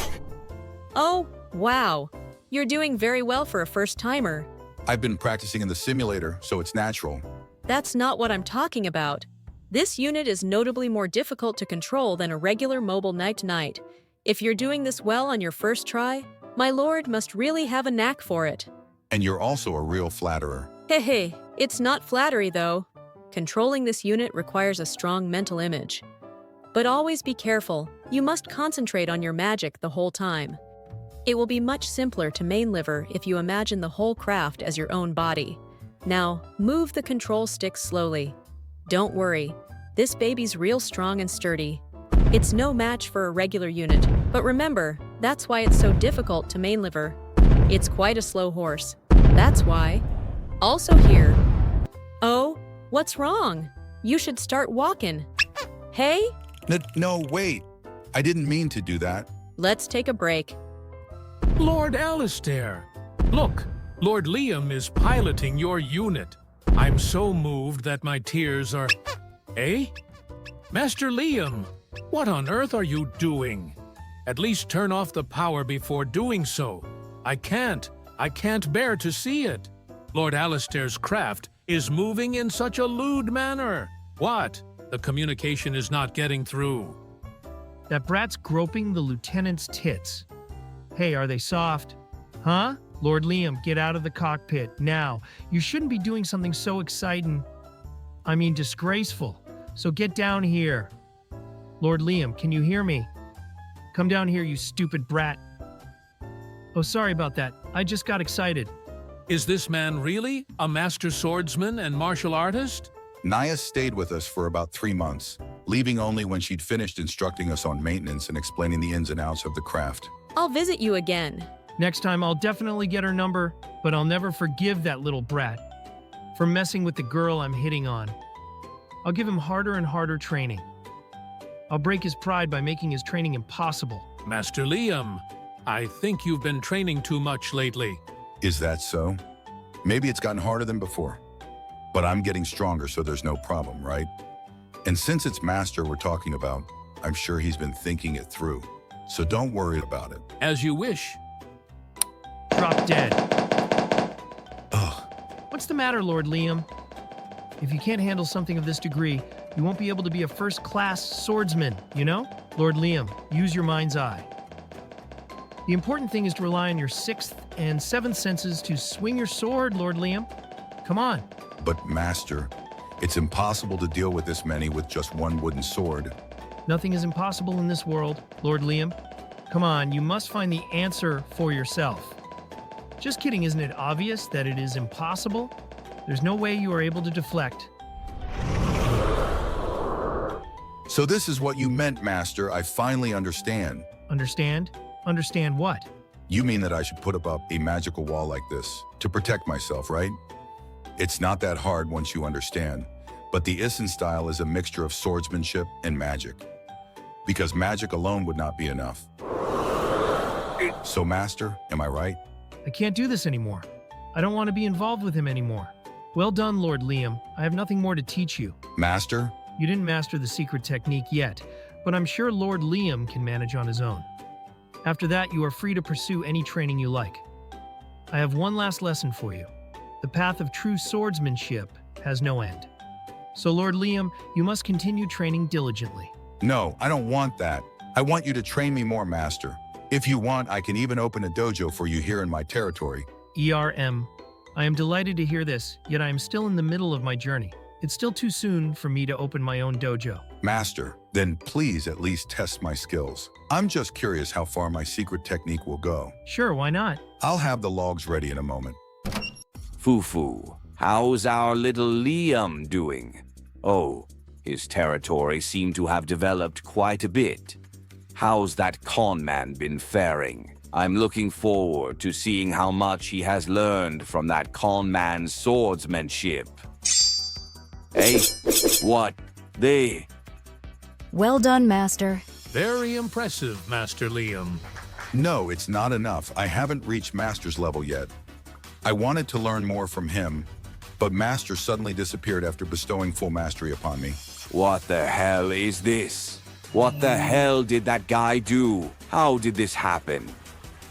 Oh, wow. You're doing very well for a first-timer.
I've been practicing in the simulator, so it's natural.
That's not what I'm talking about. This unit is notably more difficult to control than a regular mobile knight. If you're doing this well on your first try, my lord must really have a knack for it.
And you're also a real flatterer.
Hey, it's not flattery though. Controlling this unit requires a strong mental image. But always be careful. You must concentrate on your magic the whole time. It will be much simpler to mainliver if you imagine the whole craft as your own body. Now, move the control stick slowly. Don't worry, this baby's real strong and sturdy. It's no match for a regular unit, but remember, that's why it's so difficult to mainliver. It's quite a slow horse. That's why. Also here. Oh, what's wrong? You should start walking. Hey?
No, wait. I didn't mean to do that.
Let's take a break.
Lord Alistair, look, Lord Liam is piloting your unit. I'm so moved that my tears are... Eh? Master Liam, what on earth are you doing? At least turn off the power before doing so. I can't bear to see it. Lord Alistair's craft is moving in such a lewd manner. What? The communication is not getting through.
That brat's groping the lieutenant's tits. Hey, are they soft? Huh? Lord Liam, get out of the cockpit, now. You shouldn't be doing something so exciting. I mean, disgraceful. So get down here. Lord Liam, can you hear me? Come down here, you stupid brat. Oh, sorry about that. I just got excited.
Is this man really a master swordsman and martial artist?
Naya stayed with us for about 3 months, leaving only when she'd finished instructing us on maintenance and explaining the ins and outs of the craft.
I'll visit you again.
Next time, I'll definitely get her number, but I'll never forgive that little brat for messing with the girl I'm hitting on. I'll give him harder and harder training. I'll break his pride by making his training impossible.
Master Liam, I think you've been training too much lately.
Is that so? Maybe it's gotten harder than before. But I'm getting stronger, so there's no problem, right? And since it's Master we're talking about, I'm sure he's been thinking it through. So don't worry about it.
As you wish.
Drop dead.
Ugh.
What's the matter, Lord Liam? If you can't handle something of this degree, you won't be able to be a first-class swordsman, you know? Lord Liam, use your mind's eye. The important thing is to rely on your 6th and 7th senses to swing your sword, Lord Liam. Come on.
But Master, it's impossible to deal with this many with just one wooden sword.
Nothing is impossible in this world, Lord Liam. Come on, you must find the answer for yourself. Just kidding, isn't it obvious that it is impossible? There's no way you are able to deflect.
So this is what you meant, Master. I finally understand.
Understand? Understand what?
You mean that I should put up a magical wall like this to protect myself, right? It's not that hard once you understand, but the Isin style is a mixture of swordsmanship and magic, because magic alone would not be enough. So Master, am I right?
I can't do this anymore. I don't want to be involved with him anymore. Well done, Lord Liam. I have nothing more to teach you.
Master?
You didn't master the secret technique yet, but I'm sure Lord Liam can manage on his own. After that, you are free to pursue any training you like. I have one last lesson for you. The path of true swordsmanship has no end. So, Lord Liam, you must continue training diligently.
No, I don't want that. I want you to train me more, Master. If you want, I can even open a dojo for you here in my territory.
ERM. I am delighted to hear this, yet I am still in the middle of my journey. It's still too soon for me to open my own dojo.
Master, then please at least test my skills. I'm just curious how far my secret technique will go.
Sure, why not?
I'll have the logs ready in a moment.
Fufu, how's our little Liam doing? Oh, his territory seemed to have developed quite a bit. How's that con man been faring? I'm looking forward to seeing how much he has learned from that con man's swordsmanship. Hey, what? They...
Well done, Master.
Very impressive, Master Liam.
No, it's not enough. I haven't reached Master's level yet. I wanted to learn more from him, but Master suddenly disappeared after bestowing full mastery upon me.
What the hell is this? What the hell did that guy do? How did this happen?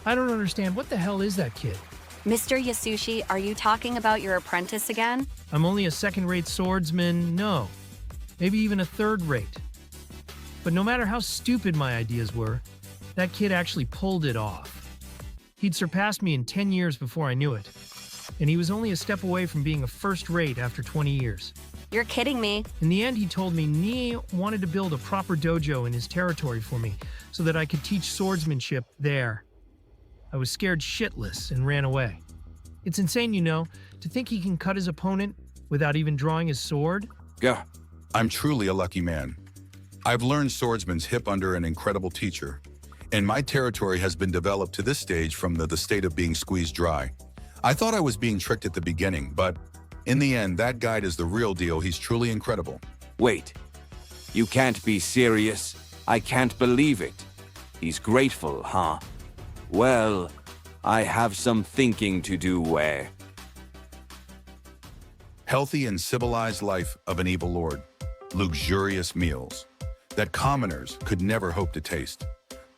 I don't understand. What the hell is that kid?
Mr. Yasushi, are you talking about your apprentice again?
I'm only a second-rate swordsman, no. Maybe even a third-rate. But no matter how stupid my ideas were, that kid actually pulled it off. He'd surpassed me in 10 years before I knew it. And he was only a step away from being a first-rate after 20 years.
You're kidding me.
In the end, he told me Nie wanted to build a proper dojo in his territory for me so that I could teach swordsmanship there. I was scared shitless and ran away. It's insane, you know, to think he can cut his opponent without even drawing his sword.
Gah.
I'm truly a lucky man. I've learned swordsmanship under an incredible teacher, and my territory has been developed to this stage from the state of being squeezed dry. I thought I was being tricked at the beginning, but in the end, that guide is the real deal. He's truly incredible.
Wait, you can't be serious. I can't believe it. He's grateful, huh? Well, I have some thinking to do where.
Healthy and civilized life of an evil lord. Luxurious meals that commoners could never hope to taste.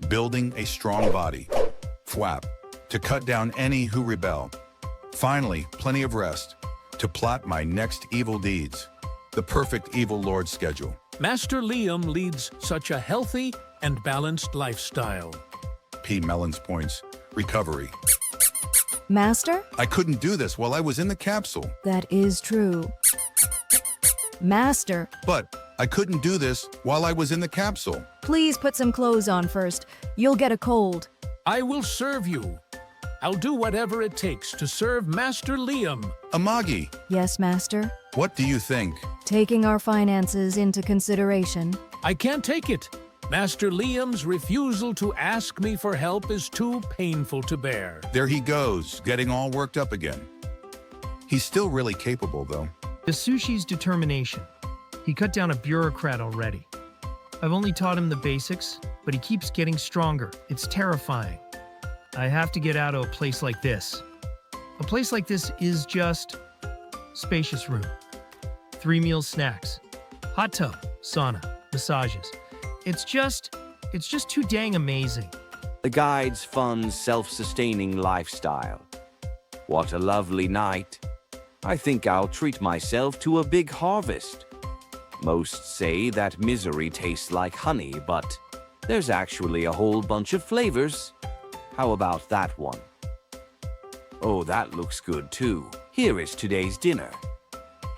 Building a strong body. Thwap, to cut down any who rebel. Finally, plenty of rest to plot my next evil deeds. The perfect evil lord schedule.
Master Liam leads such a healthy and balanced lifestyle.
P. Mellon's points. Recovery.
Master?
I couldn't do this while I was in the capsule.
That is true. Master.
But I couldn't do this while I was in the capsule.
Please put some clothes on first. You'll get a cold.
I will serve you. I'll do whatever it takes to serve Master Liam.
Amagi,
Yes, Master?
what do you think?
Taking our finances into consideration,
I can't take it. Master Liam's refusal to ask me for help is too painful to bear.
There he goes, getting all worked up again. He's still really capable, though.
The sushi's determination. He cut down a bureaucrat already. I've only taught him the basics, but he keeps getting stronger. It's terrifying. I have to get out of a place like this. A place like this is just spacious room. 3 meals, snacks, hot tub, sauna, massages. It's just too dang amazing.
The guide's fun, self-sustaining lifestyle. What a lovely night. I think I'll treat myself to a big harvest. Most say that misery tastes like honey, but there's actually a whole bunch of flavors. How about that one? Oh, that looks good too. Here is today's dinner.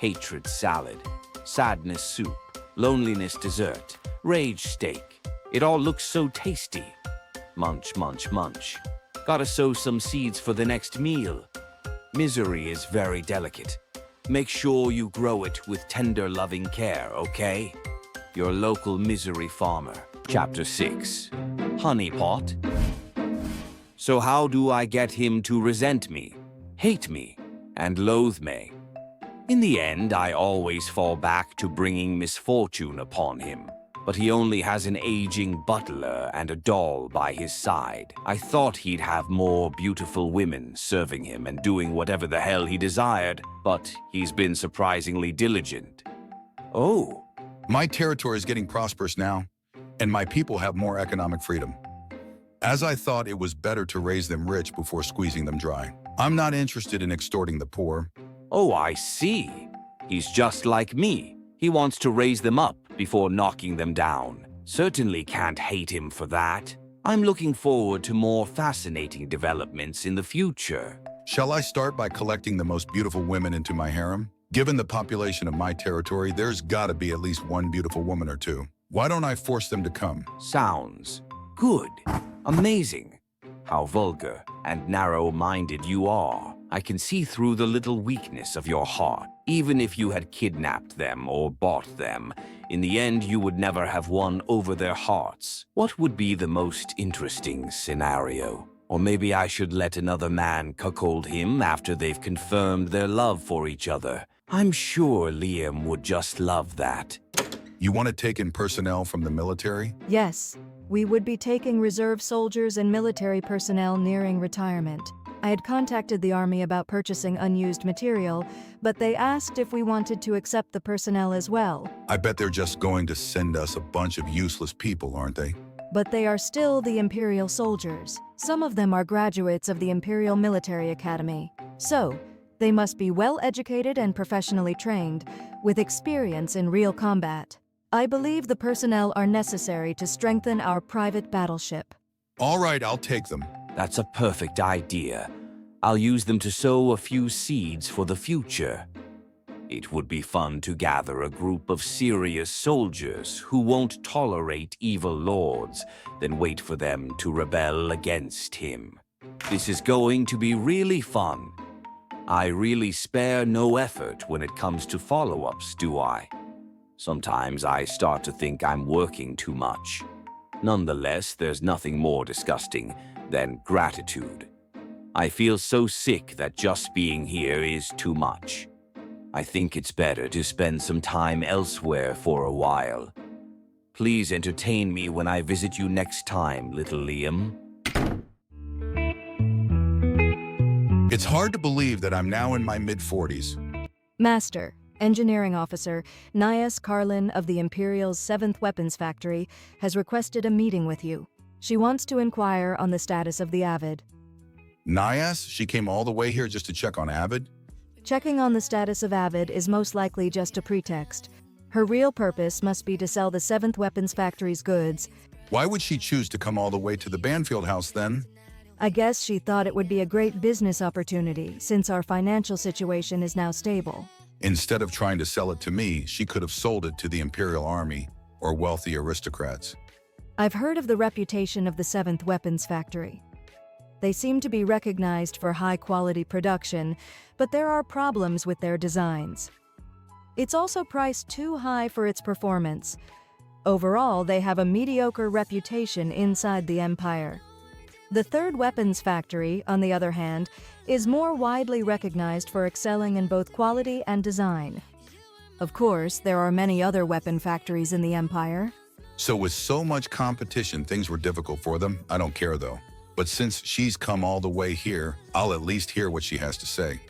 Hatred salad, sadness soup, loneliness dessert, rage steak. It all looks so tasty. Munch, munch, munch. Gotta sow some seeds for the next meal. Misery is very delicate. Make sure you grow it with tender, loving care, okay? Your local misery farmer. Chapter 6. Honeypot. So how do I get him to resent me, hate me, and loathe me? In the end, I always fall back to bringing misfortune upon him. But he only has an aging butler and a doll by his side. I thought he'd have more beautiful women serving him and doing whatever the hell he desired, but he's been surprisingly diligent. Oh.
My territory is getting prosperous now, and my people have more economic freedom. As I thought, it was better to raise them rich before squeezing them dry. I'm not interested in extorting the poor.
Oh, I see. He's just like me. He wants to raise them up before knocking them down. Certainly can't hate him for that. I'm looking forward to more fascinating developments in the future.
Shall I start by collecting the most beautiful women into my harem? Given the population of my territory, there's gotta be at least one beautiful woman or two. Why don't I force them to come?
Sounds good. Amazing. How vulgar and narrow-minded you are. I can see through the little weakness of your heart. Even if you had kidnapped them or bought them, in the end you would never have won over their hearts. What would be the most interesting scenario? Or maybe I should let another man cuckold him after they've confirmed their love for each other. I'm sure Liam would just love that.
You want to take in personnel from the military?
Yes. We would be taking reserve soldiers and military personnel nearing retirement. I had contacted the army about purchasing unused material, but they asked if we wanted to accept the personnel as well.
I bet they're just going to send us a bunch of useless people, aren't they?
But they are still the Imperial soldiers. Some of them are graduates of the Imperial Military Academy. So, they must be well-educated and professionally trained, with experience in real combat. I believe the personnel are necessary to strengthen our private battleship.
All right, I'll take them.
That's a perfect idea. I'll use them to sow a few seeds for the future. It would be fun to gather a group of serious soldiers who won't tolerate evil lords, then wait for them to rebel against him. This is going to be really fun. I really spare no effort when it comes to follow-ups, do I? Sometimes I start to think I'm working too much. Nonetheless, there's nothing more disgusting than gratitude. I feel so sick that just being here is too much. I think it's better to spend some time elsewhere for a while. Please entertain me when I visit you next time, little Liam.
It's hard to believe that I'm now in my mid-40s.
Master, Engineering Officer Nias Carlin of the Imperial's 7th Weapons Factory has requested a meeting with you. She wants to inquire on the status of the Avid.
Nias? She came all the way here just to check on Avid?
Checking on the status of Avid is most likely just a pretext. Her real purpose must be to sell the 7th Weapons Factory's goods.
Why would she choose to come all the way to the Banfield house then?
I guess she thought it would be a great business opportunity since our financial situation is now stable.
Instead of trying to sell it to me, she could have sold it to the Imperial Army or wealthy aristocrats.
I've heard of the reputation of the 7th Weapons Factory. They seem to be recognized for high-quality production, but there are problems with their designs. It's also priced too high for its performance. Overall, they have a mediocre reputation inside the Empire. The 3rd Weapons Factory, on the other hand, is more widely recognized for excelling in both quality and design. Of course, there are many other weapon factories in the Empire.
So with so much competition, things were difficult for them. I don't care though. But since she's come all the way here, I'll at least hear what she has to say.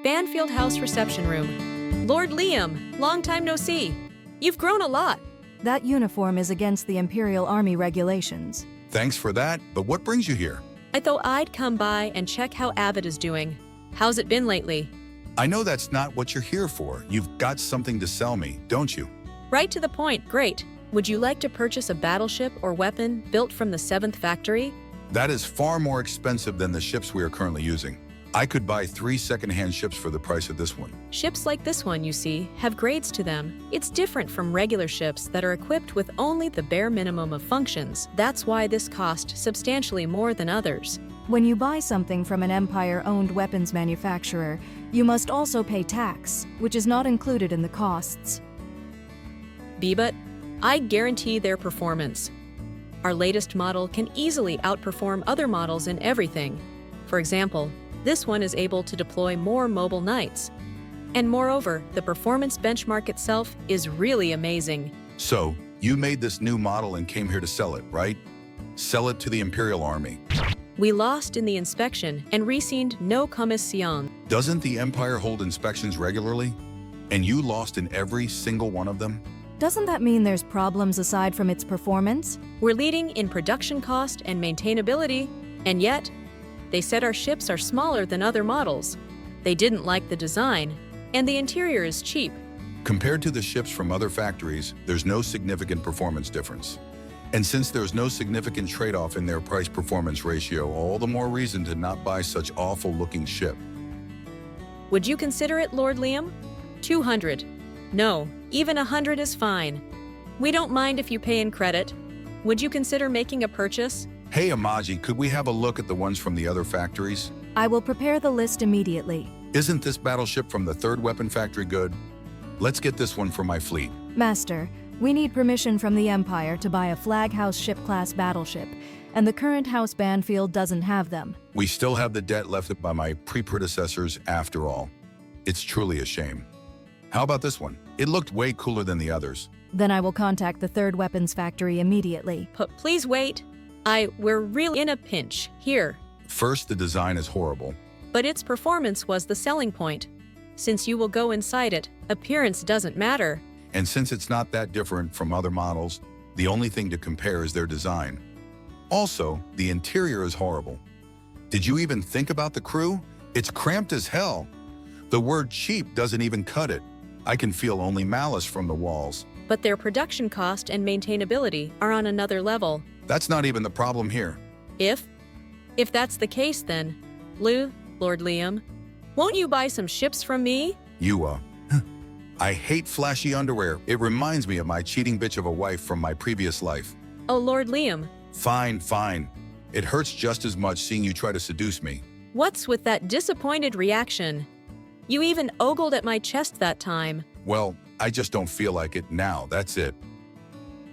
Banfield House Reception Room. Lord Liam, long time no see. You've grown a lot.
That uniform is against the Imperial Army regulations.
Thanks for that, but what brings you here?
I thought I'd come by and check how Avid is doing. How's it been lately?
I know that's not what you're here for. You've got something to sell me, don't you?
Right to the point, great. Would you like to purchase a battleship or weapon built from the 7th factory?
That is far more expensive than the ships we are currently using. I could buy 3 second-hand ships for the price of this one.
Ships like this one, you see, have grades to them. It's different from regular ships that are equipped with only the bare minimum of functions. That's why this cost substantially more than others.
When you buy something from an Empire-owned weapons manufacturer, you must also pay tax, which is not included in the costs.
But I guarantee their performance. Our latest model can easily outperform other models in everything. For example, this one is able to deploy more mobile knights. And moreover, the performance benchmark itself is really amazing.
So, you made this new model and came here to sell it, right? Sell it to the Imperial Army.
We lost in the inspection and received no commission.
Doesn't the Empire hold inspections regularly? And you lost in every single one of them?
Doesn't that mean there's problems aside from its performance?
We're leading in production cost and maintainability, and yet, they said our ships are smaller than other models. They didn't like the design, and the interior is cheap.
Compared to the ships from other factories, there's no significant performance difference. And since there's no significant trade-off in their price-performance ratio, all the more reason to not buy such awful-looking ship.
Would you consider it, Lord Liam? 200. No, even 100 is fine. We don't mind if you pay in credit. Would you consider making a purchase?
Hey, Amaji, could we have a look at the ones from the other factories?
I will prepare the list immediately.
Isn't this battleship from the 3rd Weapon Factory good? Let's get this one for my fleet.
Master, we need permission from the Empire to buy a Flag House ship-class battleship, and the current House Banfield doesn't have them.
We still have the debt left by my pre-predecessors after all. It's truly a shame. How about this one? It looked way cooler than the others.
Then I will contact the 3rd Weapons Factory immediately.
Please wait. We're really in a pinch here.
First, the design is horrible.
But its performance was the selling point. Since you will go inside it, appearance doesn't matter.
And since it's not that different from other models, the only thing to compare is their design. Also, the interior is horrible. Did you even think about the crew? It's cramped as hell. The word cheap doesn't even cut it. I can feel only malice from the walls.
But their production cost and maintainability are on another level.
That's not even the problem here.
If that's the case, then, Lord Liam, won't you buy some ships from me?
I hate flashy underwear. It reminds me of my cheating bitch of a wife from my previous life.
Oh, Lord Liam.
Fine. It hurts just as much seeing you try to seduce me.
What's with that disappointed reaction? You even ogled at my chest that time.
Well, I just don't feel like it now, that's it.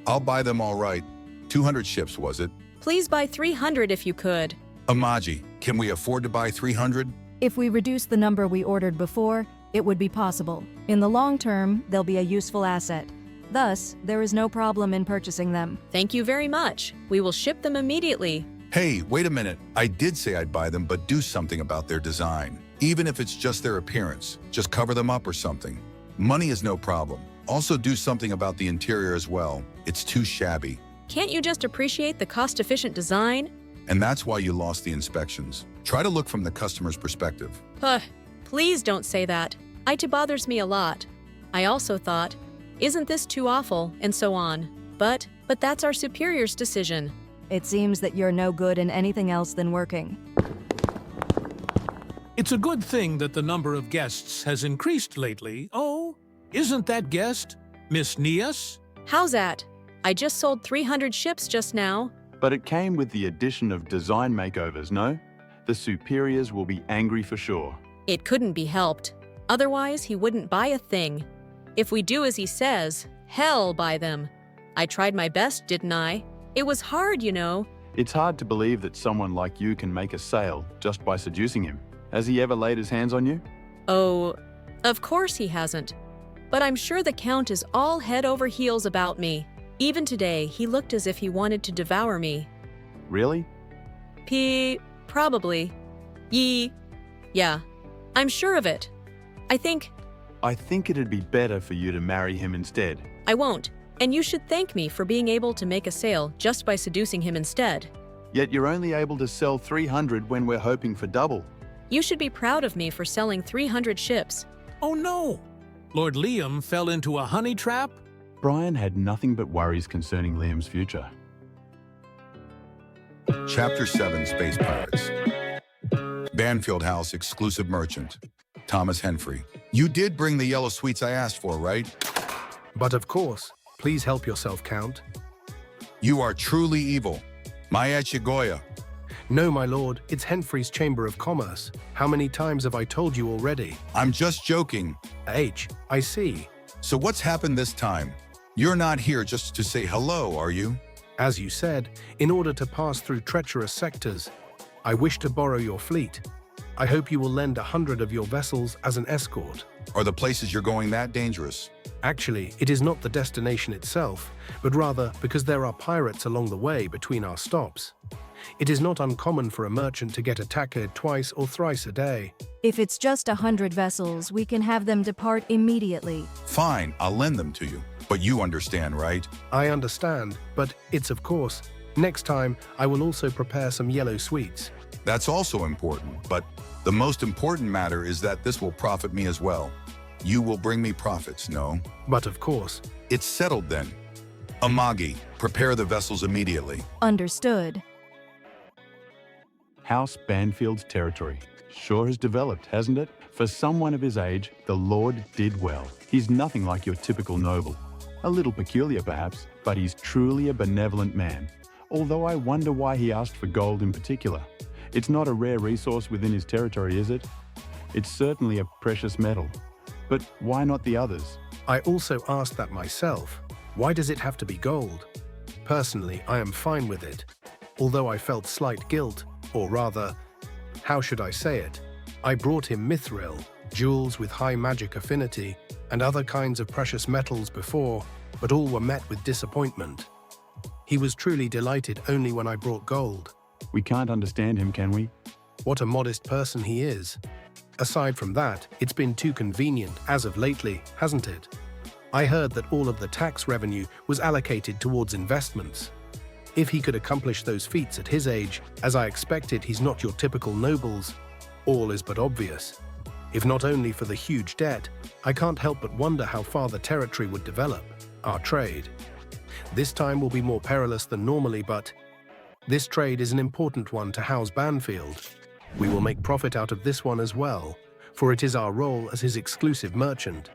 I'll buy them all right. 200 ships, was it?
Please buy 300 if you could.
Amaji, can we afford to buy 300?
If we reduce the number we ordered before, it would be possible. In the long term, they'll be a useful asset. Thus, there is no problem in purchasing them.
Thank you very much. We will ship them immediately.
Hey, wait a minute. I did say I'd buy them, but do something about their design. Even if it's just their appearance, just cover them up or something. Money is no problem. Also do something about the interior as well. It's too shabby.
Can't you just appreciate the cost-efficient design?
And that's why you lost the inspections. Try to look from the customer's perspective.
Please don't say that. It bothers me a lot. I also thought, isn't this too awful, and so on. But that's our superior's decision.
It seems that you're no good in anything else than working.
It's a good thing that the number of guests has increased lately. Oh, isn't that guest Miss Nias?
How's that? I just sold 300 ships just now.
But it came with the addition of design makeovers, no? The superiors will be angry for sure.
It couldn't be helped. Otherwise, he wouldn't buy a thing. If we do as he says, hell buy them. I tried my best, didn't I? It was hard, you know.
It's hard to believe that someone like you can make a sale just by seducing him. Has he ever laid his hands on you?
Oh, of course he hasn't. But I'm sure the Count is all head over heels about me. Even today, he looked as if he wanted to devour me.
Really?
Probably. Yeah, I'm sure of it. I think
it'd be better for you to marry him instead.
I won't. And you should thank me for being able to make a sale just by seducing him instead.
Yet you're only able to sell 300 when we're hoping for double.
You should be proud of me for selling 300 ships.
Oh no! Lord Liam fell into a honey trap?
Brian had nothing but worries concerning Liam's future.
Chapter 7, Space Pirates. Banfield House exclusive merchant. Thomas Henfrey. You did bring the yellow sweets I asked for, right?
But of course, please help yourself, Count.
You are truly evil. Mayachigoya.
No, my lord, it's Henfrey's Chamber of Commerce. How many times have I told you already?
I'm just joking.
I see.
So what's happened this time? You're not here just to say hello, are you?
As you said, in order to pass through treacherous sectors, I wish to borrow your fleet. I hope you will lend 100 of your vessels as an escort.
Are the places you're going that dangerous?
Actually, it is not the destination itself, but rather because there are pirates along the way between our stops. It is not uncommon for a merchant to get attacked twice or thrice a day.
If it's just 100 vessels, we can have them depart immediately.
Fine, I'll lend them to you. But you understand, right?
I understand, but it's of course. Next time, I will also prepare some yellow sweets.
That's also important, but the most important matter is that this will profit me as well. You will bring me profits, no?
But of course.
It's settled then. Amagi, prepare the vessels immediately.
Understood.
House Banfield's territory sure has developed, hasn't it? For someone of his age, the Lord did well. He's nothing like your typical noble. A little peculiar perhaps, but he's truly a benevolent man. Although I wonder why he asked for gold in particular. It's not a rare resource within his territory, is it? It's certainly a precious metal. But why not the others?
I also asked that myself. Why does it have to be gold? Personally, I am fine with it. Although I felt slight guilt, or rather, how should I say it? I brought him mithril, jewels with high magic affinity, and other kinds of precious metals before, but all were met with disappointment. He was truly delighted only when I brought gold.
We can't understand him, can we?
What a modest person he is. Aside from that, it's been too convenient as of lately, hasn't it? I heard that all of the tax revenue was allocated towards investments. If he could accomplish those feats at his age, as I expected, he's not your typical nobles, all is but obvious. If not only for the huge debt, I can't help but wonder how far the territory would develop, our trade. This time will be more perilous than normally, but this trade is an important one to House Banfield. We will make profit out of this one as well, for it is our role as his exclusive merchant.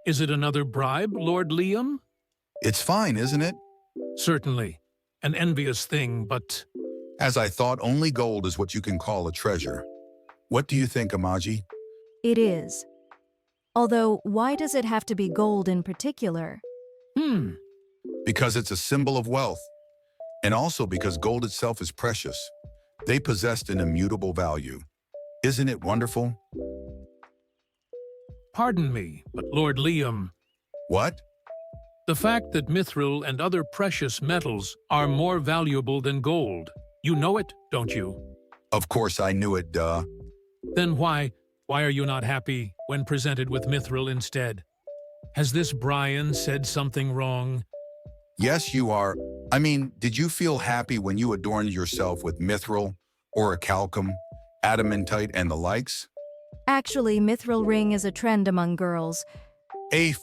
Is it another bribe, Lord Liam?
It's fine, isn't it?
Certainly. An envious thing, but...
As I thought, only gold is what you can call a treasure. What do you think, Amaji?
It is. Although, why does it have to be gold in particular?
Because it's a symbol of wealth. And also because gold itself is precious. They possessed an immutable value. Isn't it wonderful?
Pardon me, but Lord Liam...
What?
The fact that mithril and other precious metals are more valuable than gold. You know it, don't you?
Of course I knew it, duh.
Then why are you not happy when presented with mithril instead? Has this Brian said something wrong?
Yes, you are. I mean, did you feel happy when you adorned yourself with mithril, orichalcum, adamantite, and the likes?
Actually, mithril ring is a trend among girls.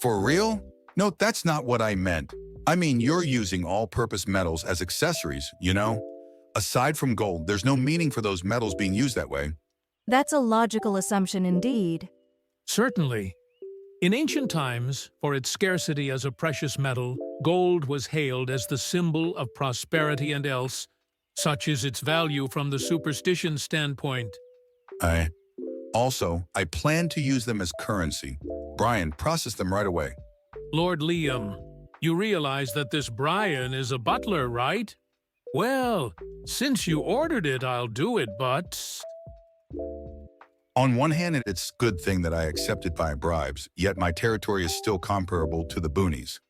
For real? No, that's not what I meant. I mean, you're using all-purpose metals as accessories, you know? Aside from gold, there's no meaning for those metals being used that way.
That's a logical assumption indeed.
Certainly. In ancient times, for its scarcity as a precious metal, gold was hailed as the symbol of prosperity and else. Such is its value from the superstition standpoint.
I plan to use them as currency. Brian, process them right away.
Lord Liam, you realize that this Brian is a butler, right? Well, since you ordered it, I'll do it, but...
On one hand, it's a good thing that I accepted by bribes, yet my territory is still comparable to the boonies.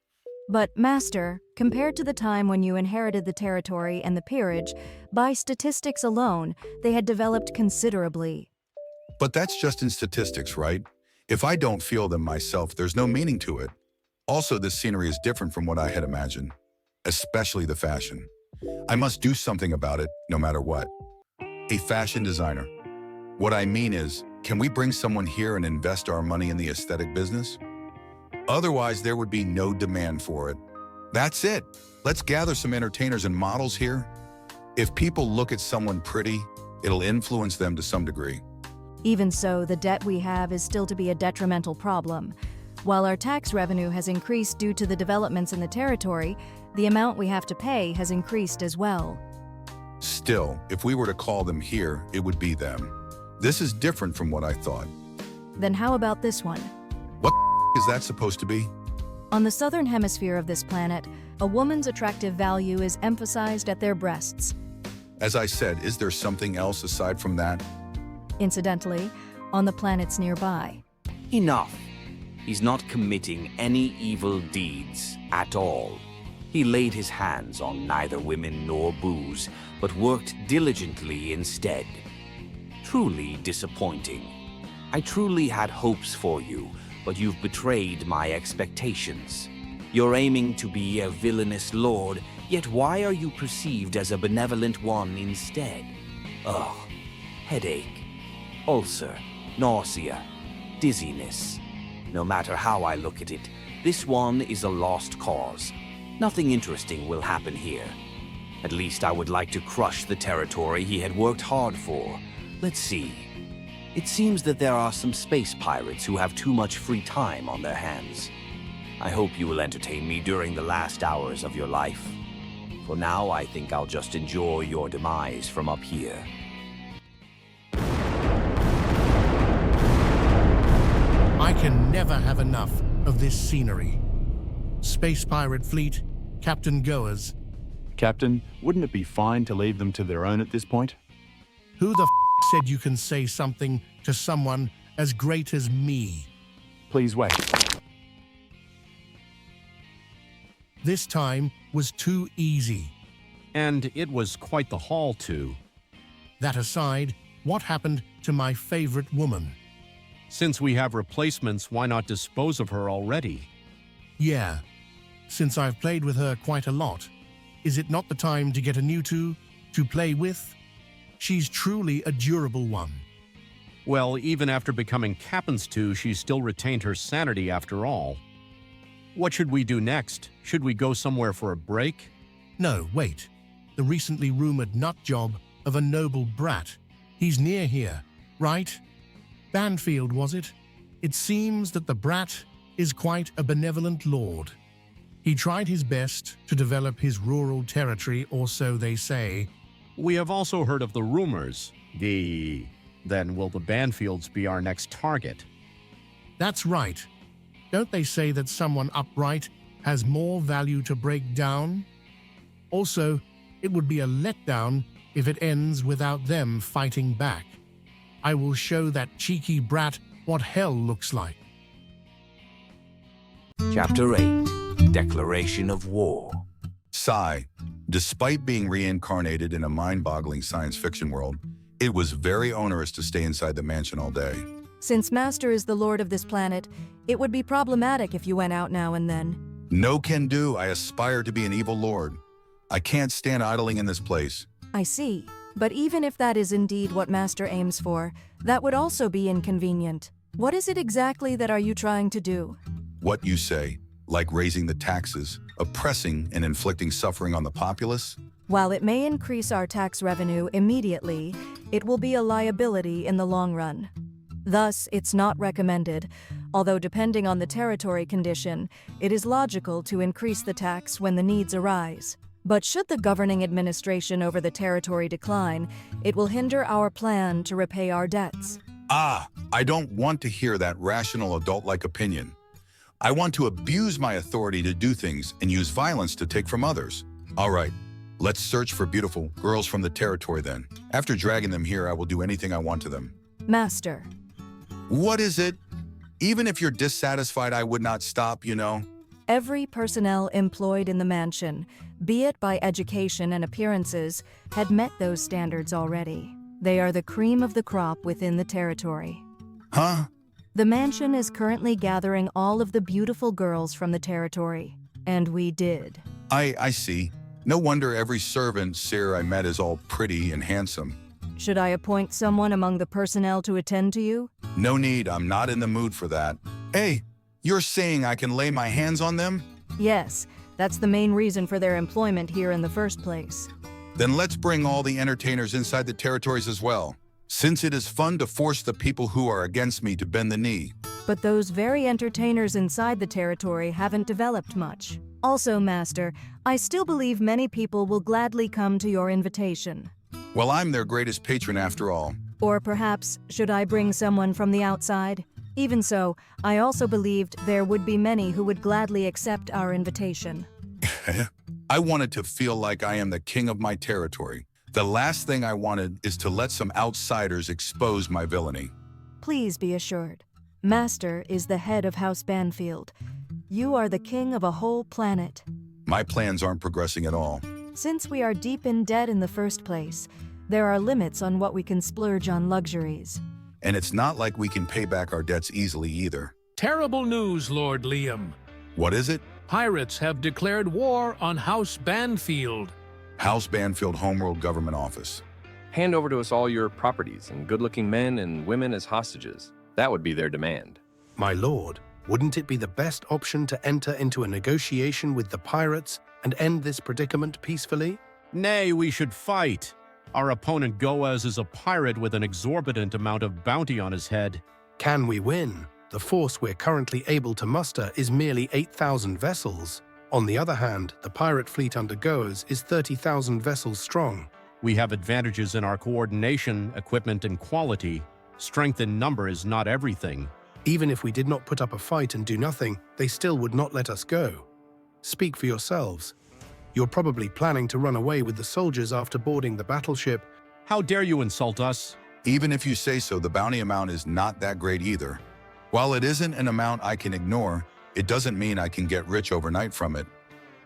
But, Master, compared to the time when you inherited the territory and the peerage, by statistics alone, they had developed considerably.
But that's just in statistics, right? If I don't feel them myself, there's no meaning to it. Also, this scenery is different from what I had imagined, especially the fashion. I must do something about it, no matter what. A fashion designer. What I mean is, can we bring someone here and invest our money in the aesthetic business? Otherwise, there would be no demand for it. That's it. Let's gather some entertainers and models here. If people look at someone pretty, it'll influence them to some degree.
Even so, the debt we have is still to be a detrimental problem. While our tax revenue has increased due to the developments in the territory, the amount we have to pay has increased as well.
Still, if we were to call them here, it would be them. This is different from what I thought.
Then how about this one?
What is that supposed to be?
On the southern hemisphere of this planet, a woman's attractive value is emphasized at their breasts.
As I said, is there something else aside from that?
Incidentally, on the planets nearby.
Enough. He's not committing any evil deeds at all. He laid his hands on neither women nor booze, but worked diligently instead. Truly disappointing. I truly had hopes for you, but you've betrayed my expectations. You're aiming to be a villainous lord, yet why are you perceived as a benevolent one instead? Ugh. Headache, ulcer, nausea, dizziness. No matter how I look at it, this one is a lost cause. Nothing interesting will happen here. At least I would like to crush the territory he had worked hard for. Let's see. It seems that there are some space pirates who have too much free time on their hands. I hope you will entertain me during the last hours of your life. For now, I think I'll just enjoy your demise from up here.
I can never have enough of this scenery. Space pirate fleet, Captain Goers.
Captain, wouldn't it be fine to leave them to their own at this point?
Who the said you can say something to someone as great as me?
Please wait.
This time was too easy.
And it was quite the haul, too.
That aside, what happened to my favorite woman?
Since we have replacements, why not dispose of her already?
Yeah, since I've played with her quite a lot, is it not the time to get a new to play with? She's truly a durable one.
Well, even after becoming Captain's 2, she still retained her sanity after all. What should we do next? Should we go somewhere for a break?
No, wait. The recently rumored nut job of a noble brat. He's near here, right? Banfield, was it? It seems that the brat is quite a benevolent lord. He tried his best to develop his rural territory, or so they say.
We have also heard of the rumors. Then will the Banfields be our next target?
That's right. Don't they say that someone upright has more value to break down? Also, it would be a letdown if it ends without them fighting back. I will show that cheeky brat what hell looks like.
Chapter 8. Declaration of War.
Sai, despite being reincarnated in a mind-boggling science fiction world, it was very onerous to stay inside the mansion all day.
Since Master is the lord of this planet, it would be problematic if you went out now and then.
No can do. I aspire to be an evil lord. I can't stand idling in this place.
I see. But even if that is indeed what Master aims for, that would also be inconvenient. What is it exactly that are you trying to do?
What you say, like raising the taxes, oppressing and inflicting suffering on the populace?
While it may increase our tax revenue immediately, it will be a liability in the long run. Thus, it's not recommended, although depending on the territory condition, it is logical to increase the tax when the needs arise. But should the governing administration over the territory decline, it will hinder our plan to repay our debts.
I don't want to hear that rational adult-like opinion. I want to abuse my authority to do things and use violence to take from others. All right, let's search for beautiful girls from the territory then. After dragging them here, I will do anything I want to them.
Master.
What is it? Even if you're dissatisfied, I would not stop, you know?
Every personnel employed in the mansion, be it by education and appearances, had met those standards already. They are the cream of the crop within the territory.
Huh?
The mansion is currently gathering all of the beautiful girls from the territory. And we did.
I see. No wonder every servant, sir, I met is all pretty and handsome.
Should I appoint someone among the personnel to attend to you?
No need, I'm not in the mood for that. Hey, you're saying I can lay my hands on them?
Yes, that's the main reason for their employment here in the first place.
Then let's bring all the entertainers inside the territories as well, since it is fun to force the people who are against me to bend the knee.
But those very entertainers inside the territory haven't developed much. Also, Master, I still believe many people will gladly come to your invitation.
Well, I'm their greatest patron after all.
Or perhaps, should I bring someone from the outside? Even so, I also believed there would be many who would gladly accept our invitation.
I wanted to feel like I am the king of my territory. The last thing I wanted is to let some outsiders expose my villainy.
Please be assured, Master is the head of House Banfield. You are the king of a whole planet.
My plans aren't progressing at all.
Since we are deep in debt in the first place, there are limits on what we can splurge on luxuries.
And it's not like we can pay back our debts easily either.
Terrible news, Lord Liam.
What is it?
Pirates have declared war on House Banfield.
House Banfield Homeworld Government Office.
Hand over to us all your properties and good-looking men and women as hostages. That would be their demand.
My lord, wouldn't it be the best option to enter into a negotiation with the pirates and end this predicament peacefully?
Nay, we should fight. Our opponent Goaz is a pirate with an exorbitant amount of bounty on his head.
Can we win? The force we're currently able to muster is merely 8,000 vessels. On the other hand, the pirate fleet under Goaz is 30,000 vessels strong.
We have advantages in our coordination, equipment, and quality. Strength in number is not everything.
Even if we did not put up a fight and do nothing, they still would not let us go. Speak for yourselves. You're probably planning to run away with the soldiers after boarding the battleship.
How dare you insult us?
Even if you say so, the bounty amount is not that great either. While it isn't an amount I can ignore, it doesn't mean I can get rich overnight from it.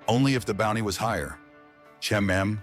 Only if the bounty was higher. Chemem,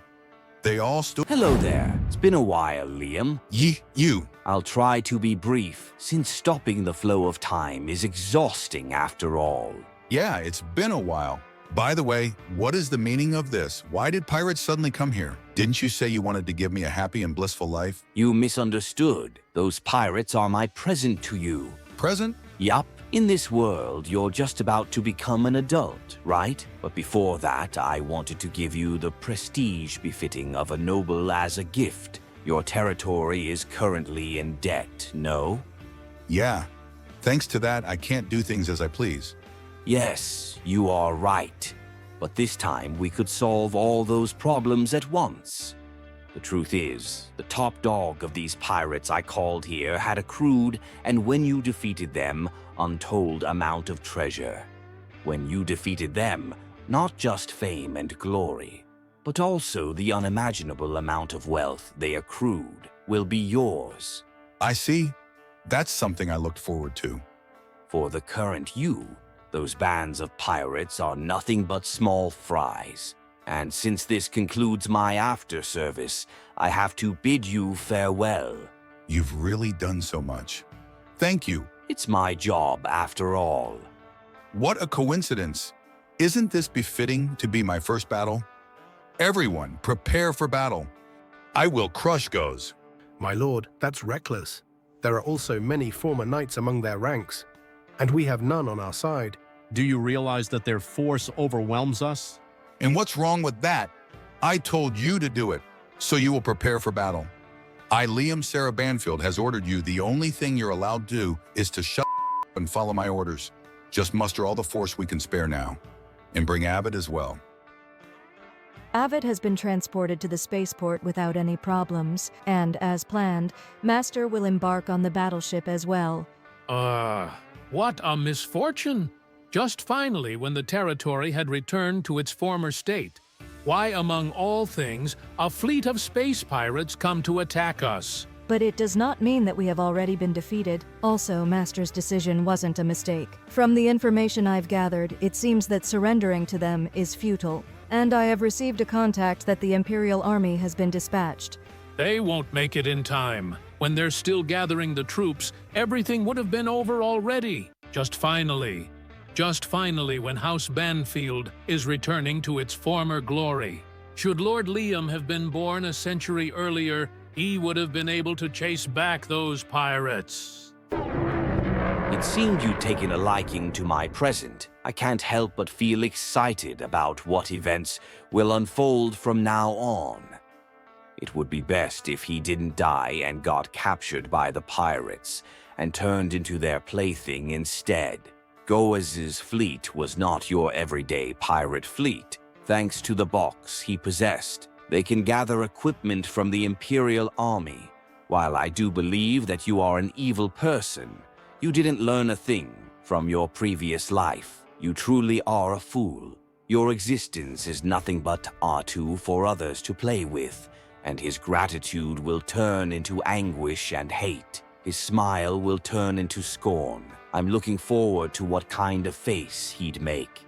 they all stood—
Hello there. It's been a while, Liam.
You.
I'll try to be brief, since stopping the flow of time is exhausting after all.
Yeah, it's been a while. By the way, what is the meaning of this? Why did pirates suddenly come here? Didn't you say you wanted to give me a happy and blissful life?
You misunderstood. Those pirates are my present to you.
Present?
Yup. In this world, you're just about to become an adult, right? But before that, I wanted to give you the prestige befitting of a noble as a gift. Your territory is currently in debt, no?
Yeah. Thanks to that, I can't do things as I please.
Yes, you are right. But this time we could solve all those problems at once. The truth is, the top dog of these pirates I called here had accrued, and when you defeated them, untold amount of treasure. When you defeated them, not just fame and glory, but also the unimaginable amount of wealth they accrued will be yours.
I see. That's something I looked forward to.
For the current you, those bands of pirates are nothing but small fries. And since this concludes my after-service, I have to bid you farewell.
You've really done so much. Thank you.
It's my job after all.
What a coincidence. Isn't this befitting to be my first battle? Everyone, prepare for battle. I will crush Goaz.
My lord, that's reckless. There are also many former knights among their ranks, and we have none on our side.
Do you realize that their force overwhelms us?
And what's wrong with that? I told you to do it, so you will prepare for battle. I, Liam Sarah Banfield, has ordered you. The only thing you're allowed to do is to shut up and follow my orders. Just muster all the force we can spare now. And bring Abbott as well.
Avid has been transported to the spaceport without any problems, and as planned, Master will embark on the battleship as well.
What a misfortune! Just finally, when the territory had returned to its former state. Why, among all things, a fleet of space pirates come to attack us?
But it does not mean that we have already been defeated. Also, Master's decision wasn't a mistake. From the information I've gathered, it seems that surrendering to them is futile. And I have received a contact that the Imperial Army has been dispatched.
They won't make it in time. When they're still gathering the troops, everything would have been over already. Just finally, when House Banfield is returning to its former glory. Should Lord Liam have been born a century earlier, he would have been able to chase back those pirates.
It seemed you'd taken a liking to my present. I can't help but feel excited about what events will unfold from now on. It would be best if he didn't die and got captured by the pirates and turned into their plaything instead. Goaz's fleet was not your everyday pirate fleet. Thanks to the box he possessed, they can gather equipment from the Imperial Army. While I do believe that you are an evil person, you didn't learn a thing from your previous life. You truly are a fool. Your existence is nothing but R2 for others to play with, and his gratitude will turn into anguish and hate. His smile will turn into scorn. I'm looking forward to what kind of face he'd make.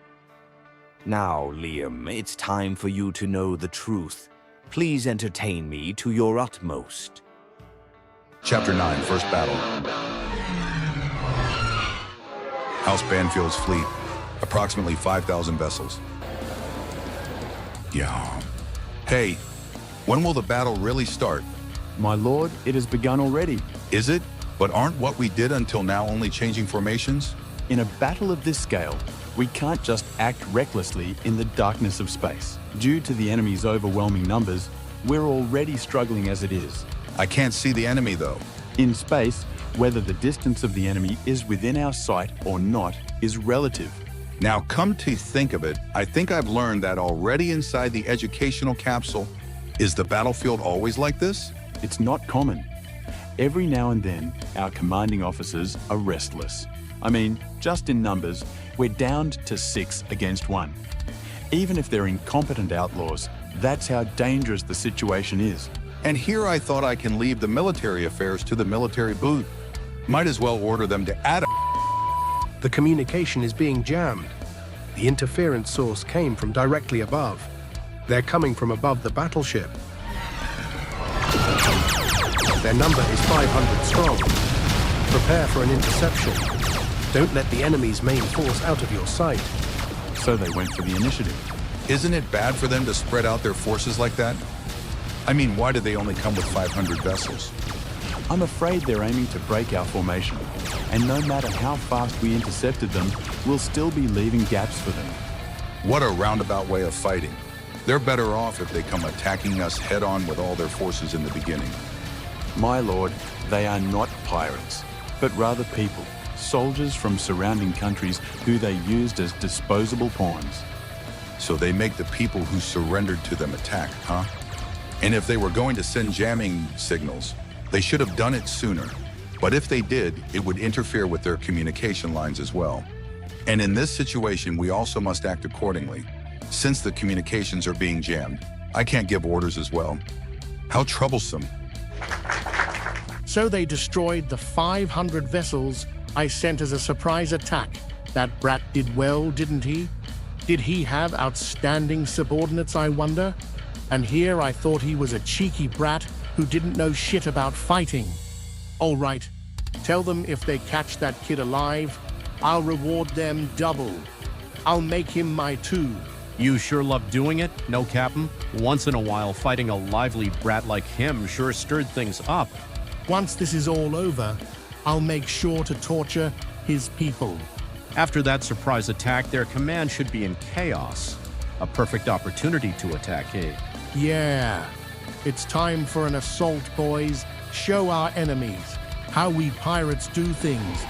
Now, Liam, it's time for you to know the truth. Please entertain me to your utmost.
Chapter 9, First Battle. House Banfield's fleet, approximately 5,000 vessels. Yeah. Hey, when will the battle really start?
My lord, it has begun already.
Is it? But aren't what we did until now only changing formations?
In a battle of this scale, we can't just act recklessly in the darkness of space. Due to the enemy's overwhelming numbers, we're already struggling as it is.
I can't see the enemy, though.
In space, whether the distance of the enemy is within our sight or not is relative.
Now, come to think of it, I think I've learned that already inside the educational capsule. Is the battlefield always like this?
It's not common. Every now and then, our commanding officers are restless. I mean, just in numbers, we're down to 6 against 1. Even if they're incompetent outlaws, that's how dangerous the situation is.
And here I thought I can leave the military affairs to the military booth. Might as well order them to add a...
The communication is being jammed. The interference source came from directly above. They're coming from above the battleship. Their number is 500 strong. Prepare for an interception. Don't let the enemy's main force out of your sight.
So they went for the initiative.
Isn't it bad for them to spread out their forces like that? I mean, why did they only come with 500 vessels?
I'm afraid they're aiming to break our formation. And no matter how fast we intercepted them, we'll still be leaving gaps for them.
What a roundabout way of fighting. They're better off if they come attacking us head-on with all their forces in the beginning.
My lord, they are not pirates, but rather people, soldiers from surrounding countries who they used as disposable pawns.
So they make the people who surrendered to them attack, huh? And if they were going to send jamming signals, they should have done it sooner. But if they did, it would interfere with their communication lines as well. And in this situation, we also must act accordingly. Since the communications are being jammed, I can't give orders as well. How troublesome.
So they destroyed the 500 vessels I sent as a surprise attack. That brat did well, didn't he? Did he have outstanding subordinates, I wonder? And here I thought he was a cheeky brat who didn't know shit about fighting. All right, tell them if they catch that kid alive, I'll reward them double. I'll make him my 2.
You sure love doing it, no, Captain? Once in a while, fighting a lively brat like him sure stirred things up.
Once this is all over, I'll make sure to torture his people.
After that surprise attack, their command should be in chaos. A perfect opportunity to attack, eh?
Yeah. It's time for an assault, boys. Show our enemies how we pirates do things.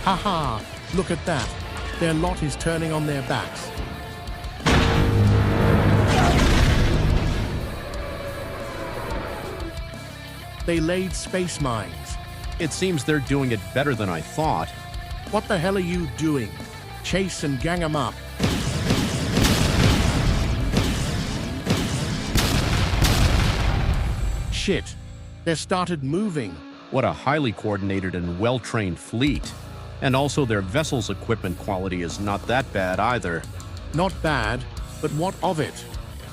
Haha, look at that. Their lot is turning on their backs. They laid space mines.
It seems they're doing it better than I thought.
What the hell are you doing? Chase and gang 'em up. Shit, they started moving.
What a highly coordinated and well-trained fleet. And also their vessel's equipment quality is not that bad either.
Not bad, but what of it?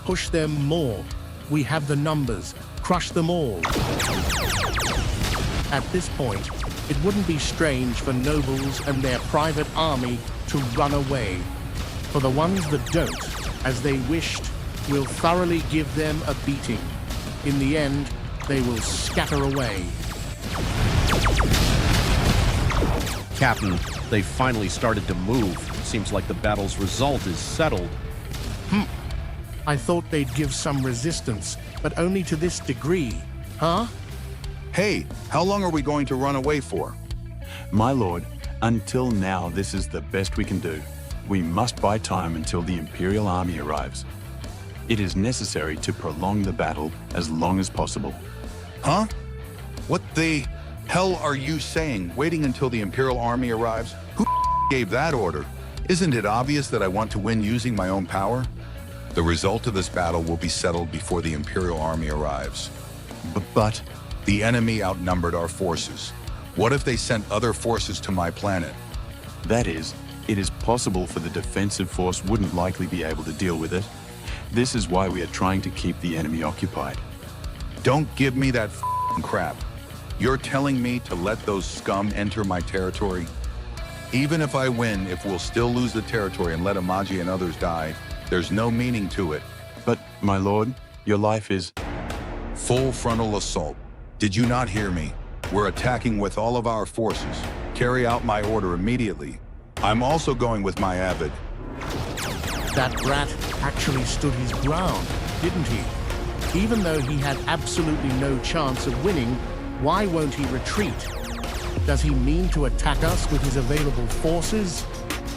Push them more. We have the numbers. Crush them all. At this point, it wouldn't be strange for nobles and their private army to run away. For the ones that don't, as they wished, we'll thoroughly give them a beating. In the end, they will scatter away.
Captain, they finally started to move. Seems like the battle's result is settled.
I thought they'd give some resistance, but only to this degree, huh?
Hey, how long are we going to run away for?
My lord, until now this is the best we can do. We must buy time until the Imperial army arrives. It is necessary to prolong the battle as long as possible.
Huh? What the hell are you saying? Waiting until the Imperial army arrives? Who gave that order? Isn't it obvious that I want to win using my own power? The result of this battle will be settled before the Imperial army arrives.
But
the enemy outnumbered our forces. What if they sent other forces to my planet?
that is, it is possible for the defensive force wouldn't likely be able to deal with it. This is why we are trying to keep the enemy occupied.
Don't give me that crap. You're telling me to let those scum enter my territory? Even if I win, if we'll still lose the territory and let Amaji and others die, there's no meaning to it.
But, my lord, your life is...
Full frontal assault. Did you not hear me? We're attacking with all of our forces. Carry out my order immediately. I'm also going with my avid.
That brat actually stood his ground, didn't he? Even though he had absolutely no chance of winning, why won't he retreat? Does he mean to attack us with his available forces?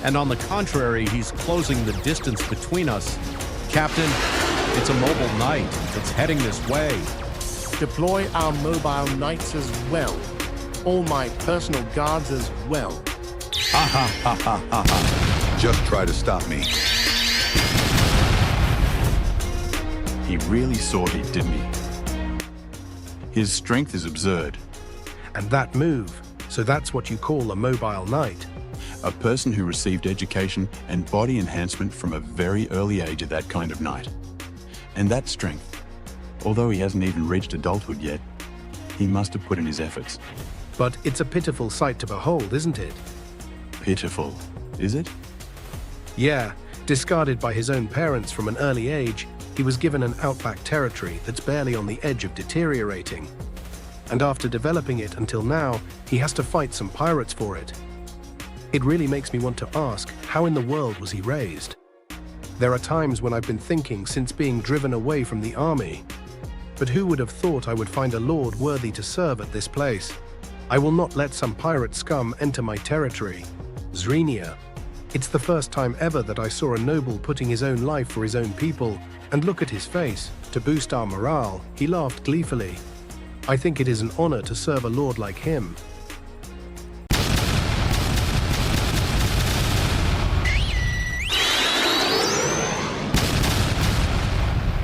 And on the contrary, he's closing the distance between us. Captain, it's a mobile knight. It's heading this way.
Deploy our mobile knights as well. All my personal guards as well.
Ha ha ha ha ha ha. Just try to stop me.
He really sought it, didn't he? His strength is absurd.
And that move, so that's what you call a mobile knight.
A person who received education and body enhancement from a very early age of that kind of knight. And that strength, although he hasn't even reached adulthood yet, he must have put in his efforts.
But it's a pitiful sight to behold, isn't it?
Pitiful, is it?
Yeah, discarded by his own parents from an early age, he was given an outback territory that's barely on the edge of deteriorating. And after developing it until now, he has to fight some pirates for it. It really makes me want to ask, how in the world was he raised? There are times when I've been thinking since being driven away from the army. But who would have thought I would find a lord worthy to serve at this place? I will not let some pirate scum enter my territory. Zrenia. It's the first time ever that I saw a noble putting his own life for his own people, and look at his face. To boost our morale, he laughed gleefully. I think it is an honor to serve a lord like him.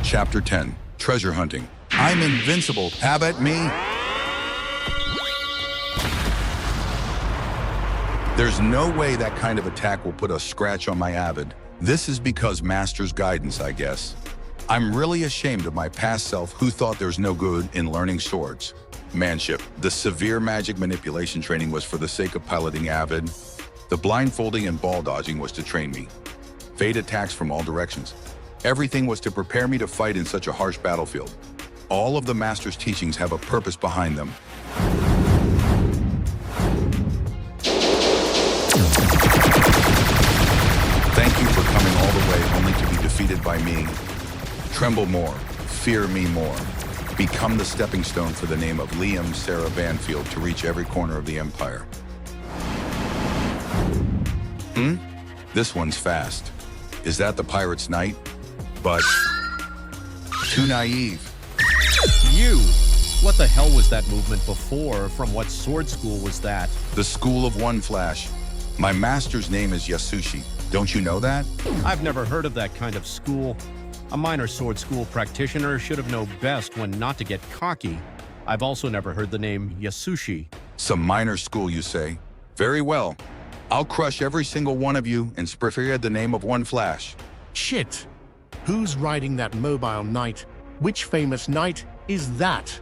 Chapter 10, Treasure Hunting. I'm invincible. Have at me. There's no way that kind of attack will put a scratch on my avid. This is because Master's guidance, I guess. I'm really ashamed of my past self who thought there's no good in learning swords. Manship. The severe magic manipulation training was for the sake of piloting avid. The blindfolding and ball dodging was to train me. Fade attacks from all directions. Everything was to prepare me to fight in such a harsh battlefield. All of the Master's teachings have a purpose behind them. Thank you for coming all the way only to be defeated by me. Tremble more, fear me more. Become the stepping stone for the name of Liam Sarah Banfield to reach every corner of the Empire. This one's fast. Is that the Pirate's Knight? But too naive.
You! What the hell was that movement before? From what sword school was that?
The School of One Flash. My master's name is Yasushi. Don't you know that?
I've never heard of that kind of school. A minor sword school practitioner should have known best when not to get cocky. I've also never heard the name Yasushi.
Some minor school, you say? Very well. I'll crush every single one of you and spearhead the name of One Flash.
Shit! Who's riding that mobile knight? Which famous knight is that?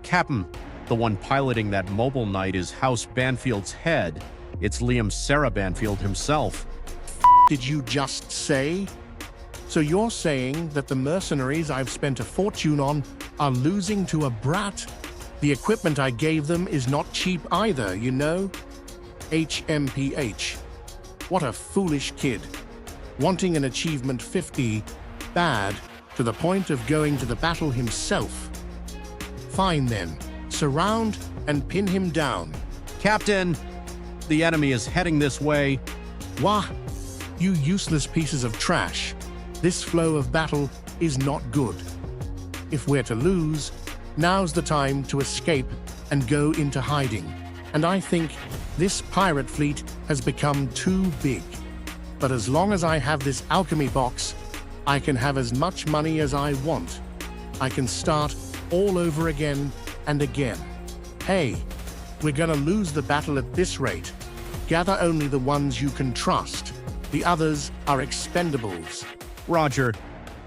Captain, the one piloting that mobile knight is House Banfield's head. It's Liam Sarah Banfield himself.
Did you just say? So you're saying that the mercenaries I've spent a fortune on are losing to a brat? The equipment I gave them is not cheap either, you know? HMPH. What a foolish kid. Wanting an achievement 50, bad, to the point of going to the battle himself. Fine then, surround and pin him down.
Captain, the enemy is heading this way.
Wah! You useless pieces of trash. This flow of battle is not good. If we're to lose, now's the time to escape and go into hiding. And I think this pirate fleet has become too big. But as long as I have this alchemy box, I can have as much money as I want. I can start all over again and again. Hey, we're gonna lose the battle at this rate. Gather only the ones you can trust. The others are expendables.
Roger.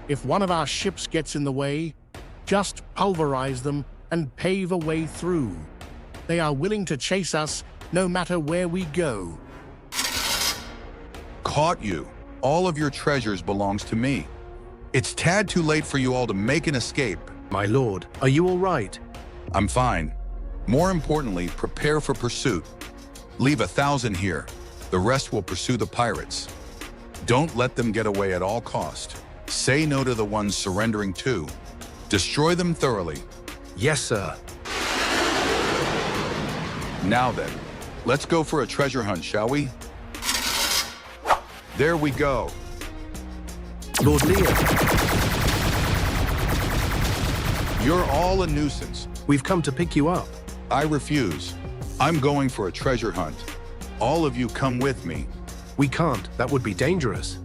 If one of our ships gets in the way, just pulverize them and pave a way through. They are willing to chase us no matter where we go.
Caught you. All of your treasures belongs to me. It's tad too late for you all to make an escape.
My lord, are you all right?
I'm fine. More importantly, prepare for pursuit. Leave 1,000 here. The rest will pursue the pirates. Don't let them get away at all cost. Say no to the ones surrendering too. Destroy them thoroughly.
Yes, sir.
Now then, let's go for a treasure hunt, shall we? There we go.
Lord Liam,
You're all a nuisance.
we've come to pick you up.
I refuse. I'm going for a treasure hunt. All of you come with me.
We can't. That would be dangerous.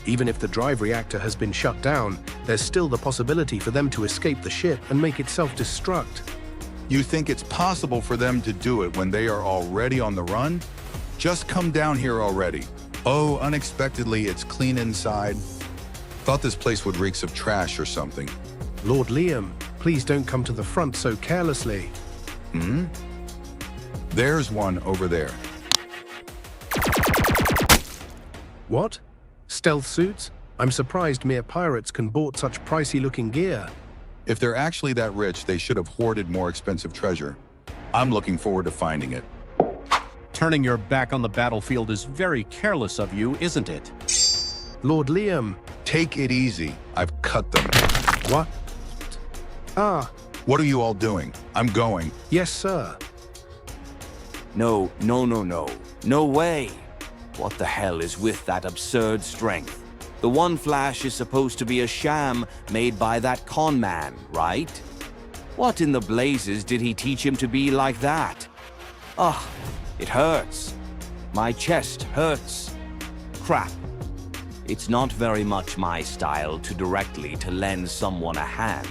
Even if the drive reactor has been shut down, there's still the possibility for them to escape the ship and make it self-destruct.
You think it's possible for them to do it when they are already on the run? Just come down here already. Oh, unexpectedly, it's clean inside. Thought this place would reek of trash or something.
Lord Liam, please don't come to the front so carelessly.
There's one over there.
What? Stealth suits? I'm surprised mere pirates can board such pricey-looking gear.
If they're actually that rich, they should have hoarded more expensive treasure. I'm looking forward to finding it.
Turning your back on the battlefield is very careless of you, isn't it?
Lord Liam.
Take it easy. I've cut them.
What? Ah,
What are you all doing? I'm going.
yes, sir.
No, no, no, no. No way. What the hell is with that absurd strength? The One Flash is supposed to be a sham made by that con man, right? What in the blazes did he teach him to be like that? Ugh, it hurts. My chest hurts. Crap. It's not very much my style to directly lend someone a hand,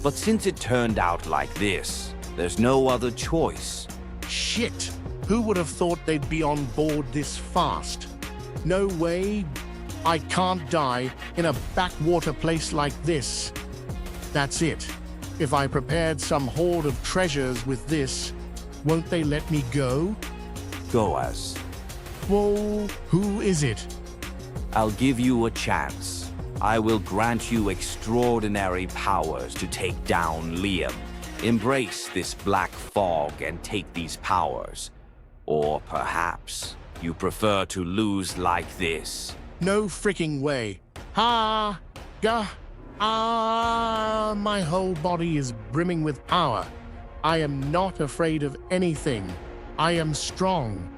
but since it turned out like this, there's no other choice.
Shit! Who would have thought they'd be on board this fast? No way. I can't die in a backwater place like this. That's it. If I prepared some hoard of treasures with this, won't they let me go?
Goaz,
Whoa, who is it?
I'll give you a chance. I will grant you extraordinary powers to take down Liam. Embrace this black fog and take these powers. Or perhaps You prefer to lose like this.
No freaking way. Ha! Gah! Ah! My whole body is brimming with power. I am not afraid of anything. I am strong.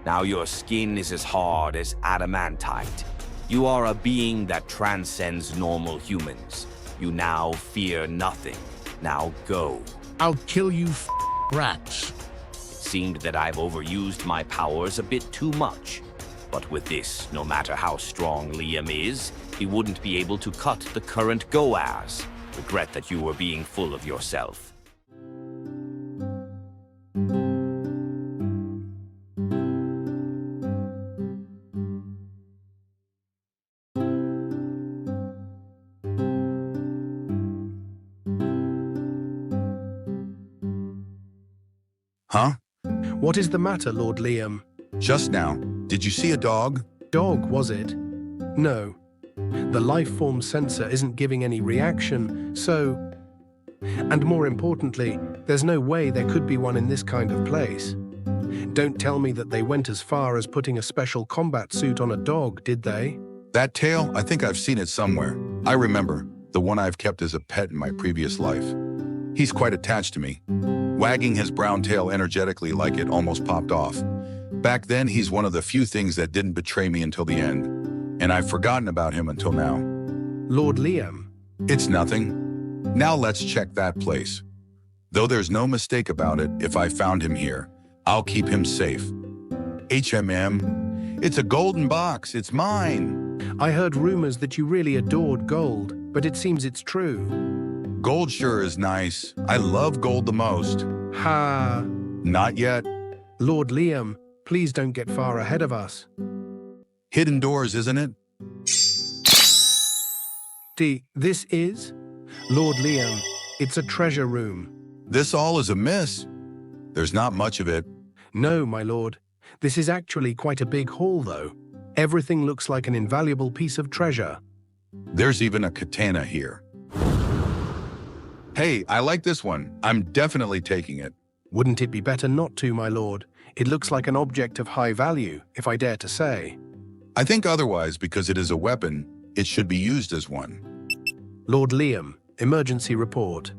Now your skin is as hard as adamantite. You are a being that transcends normal humans. You now fear nothing. Now go.
I'll kill you, rats.
It seemed that I've overused my powers a bit too much. But with this, no matter how strong Liam is, he wouldn't be able to cut the current Goaz. Regret that you were being full of yourself.
Huh?
What is the matter, Lord Liam?
Just now. Did you see a dog?
Dog, was it? No. The life form sensor isn't giving any reaction, so... And more importantly, there's no way there could be one in this kind of place. Don't tell me that they went as far as putting a special combat suit on a dog, did they?
That tail, I think I've seen it somewhere. I remember, the one I've kept as a pet in my previous life. He's quite attached to me, wagging his brown tail energetically like it almost popped off. Back then, he's one of the few things that didn't betray me until the end, and I've forgotten about him until now.
Lord Liam?
It's nothing. Now let's check that place. Though there's no mistake about it, if I found him here, I'll keep him safe. HMM, it's a golden box, it's mine.
I heard rumors that you really adored gold, but it seems it's true.
Gold sure is nice. I love gold the most.
Ha!
Not yet.
Lord Liam, please don't get far ahead of us.
Hidden doors, isn't it?
This is? Lord Liam, it's a treasure room.
This all is a miss. There's not much of it.
No, my lord. This is actually quite a big hall, though. Everything looks like an invaluable piece of treasure.
There's even a katana here. Hey, I like this one. I'm definitely taking it.
Wouldn't it be better not to, my lord? It looks like an object of high value, if I dare to say.
I think otherwise, because it is a weapon, it should be used as one.
Lord Liam, emergency report.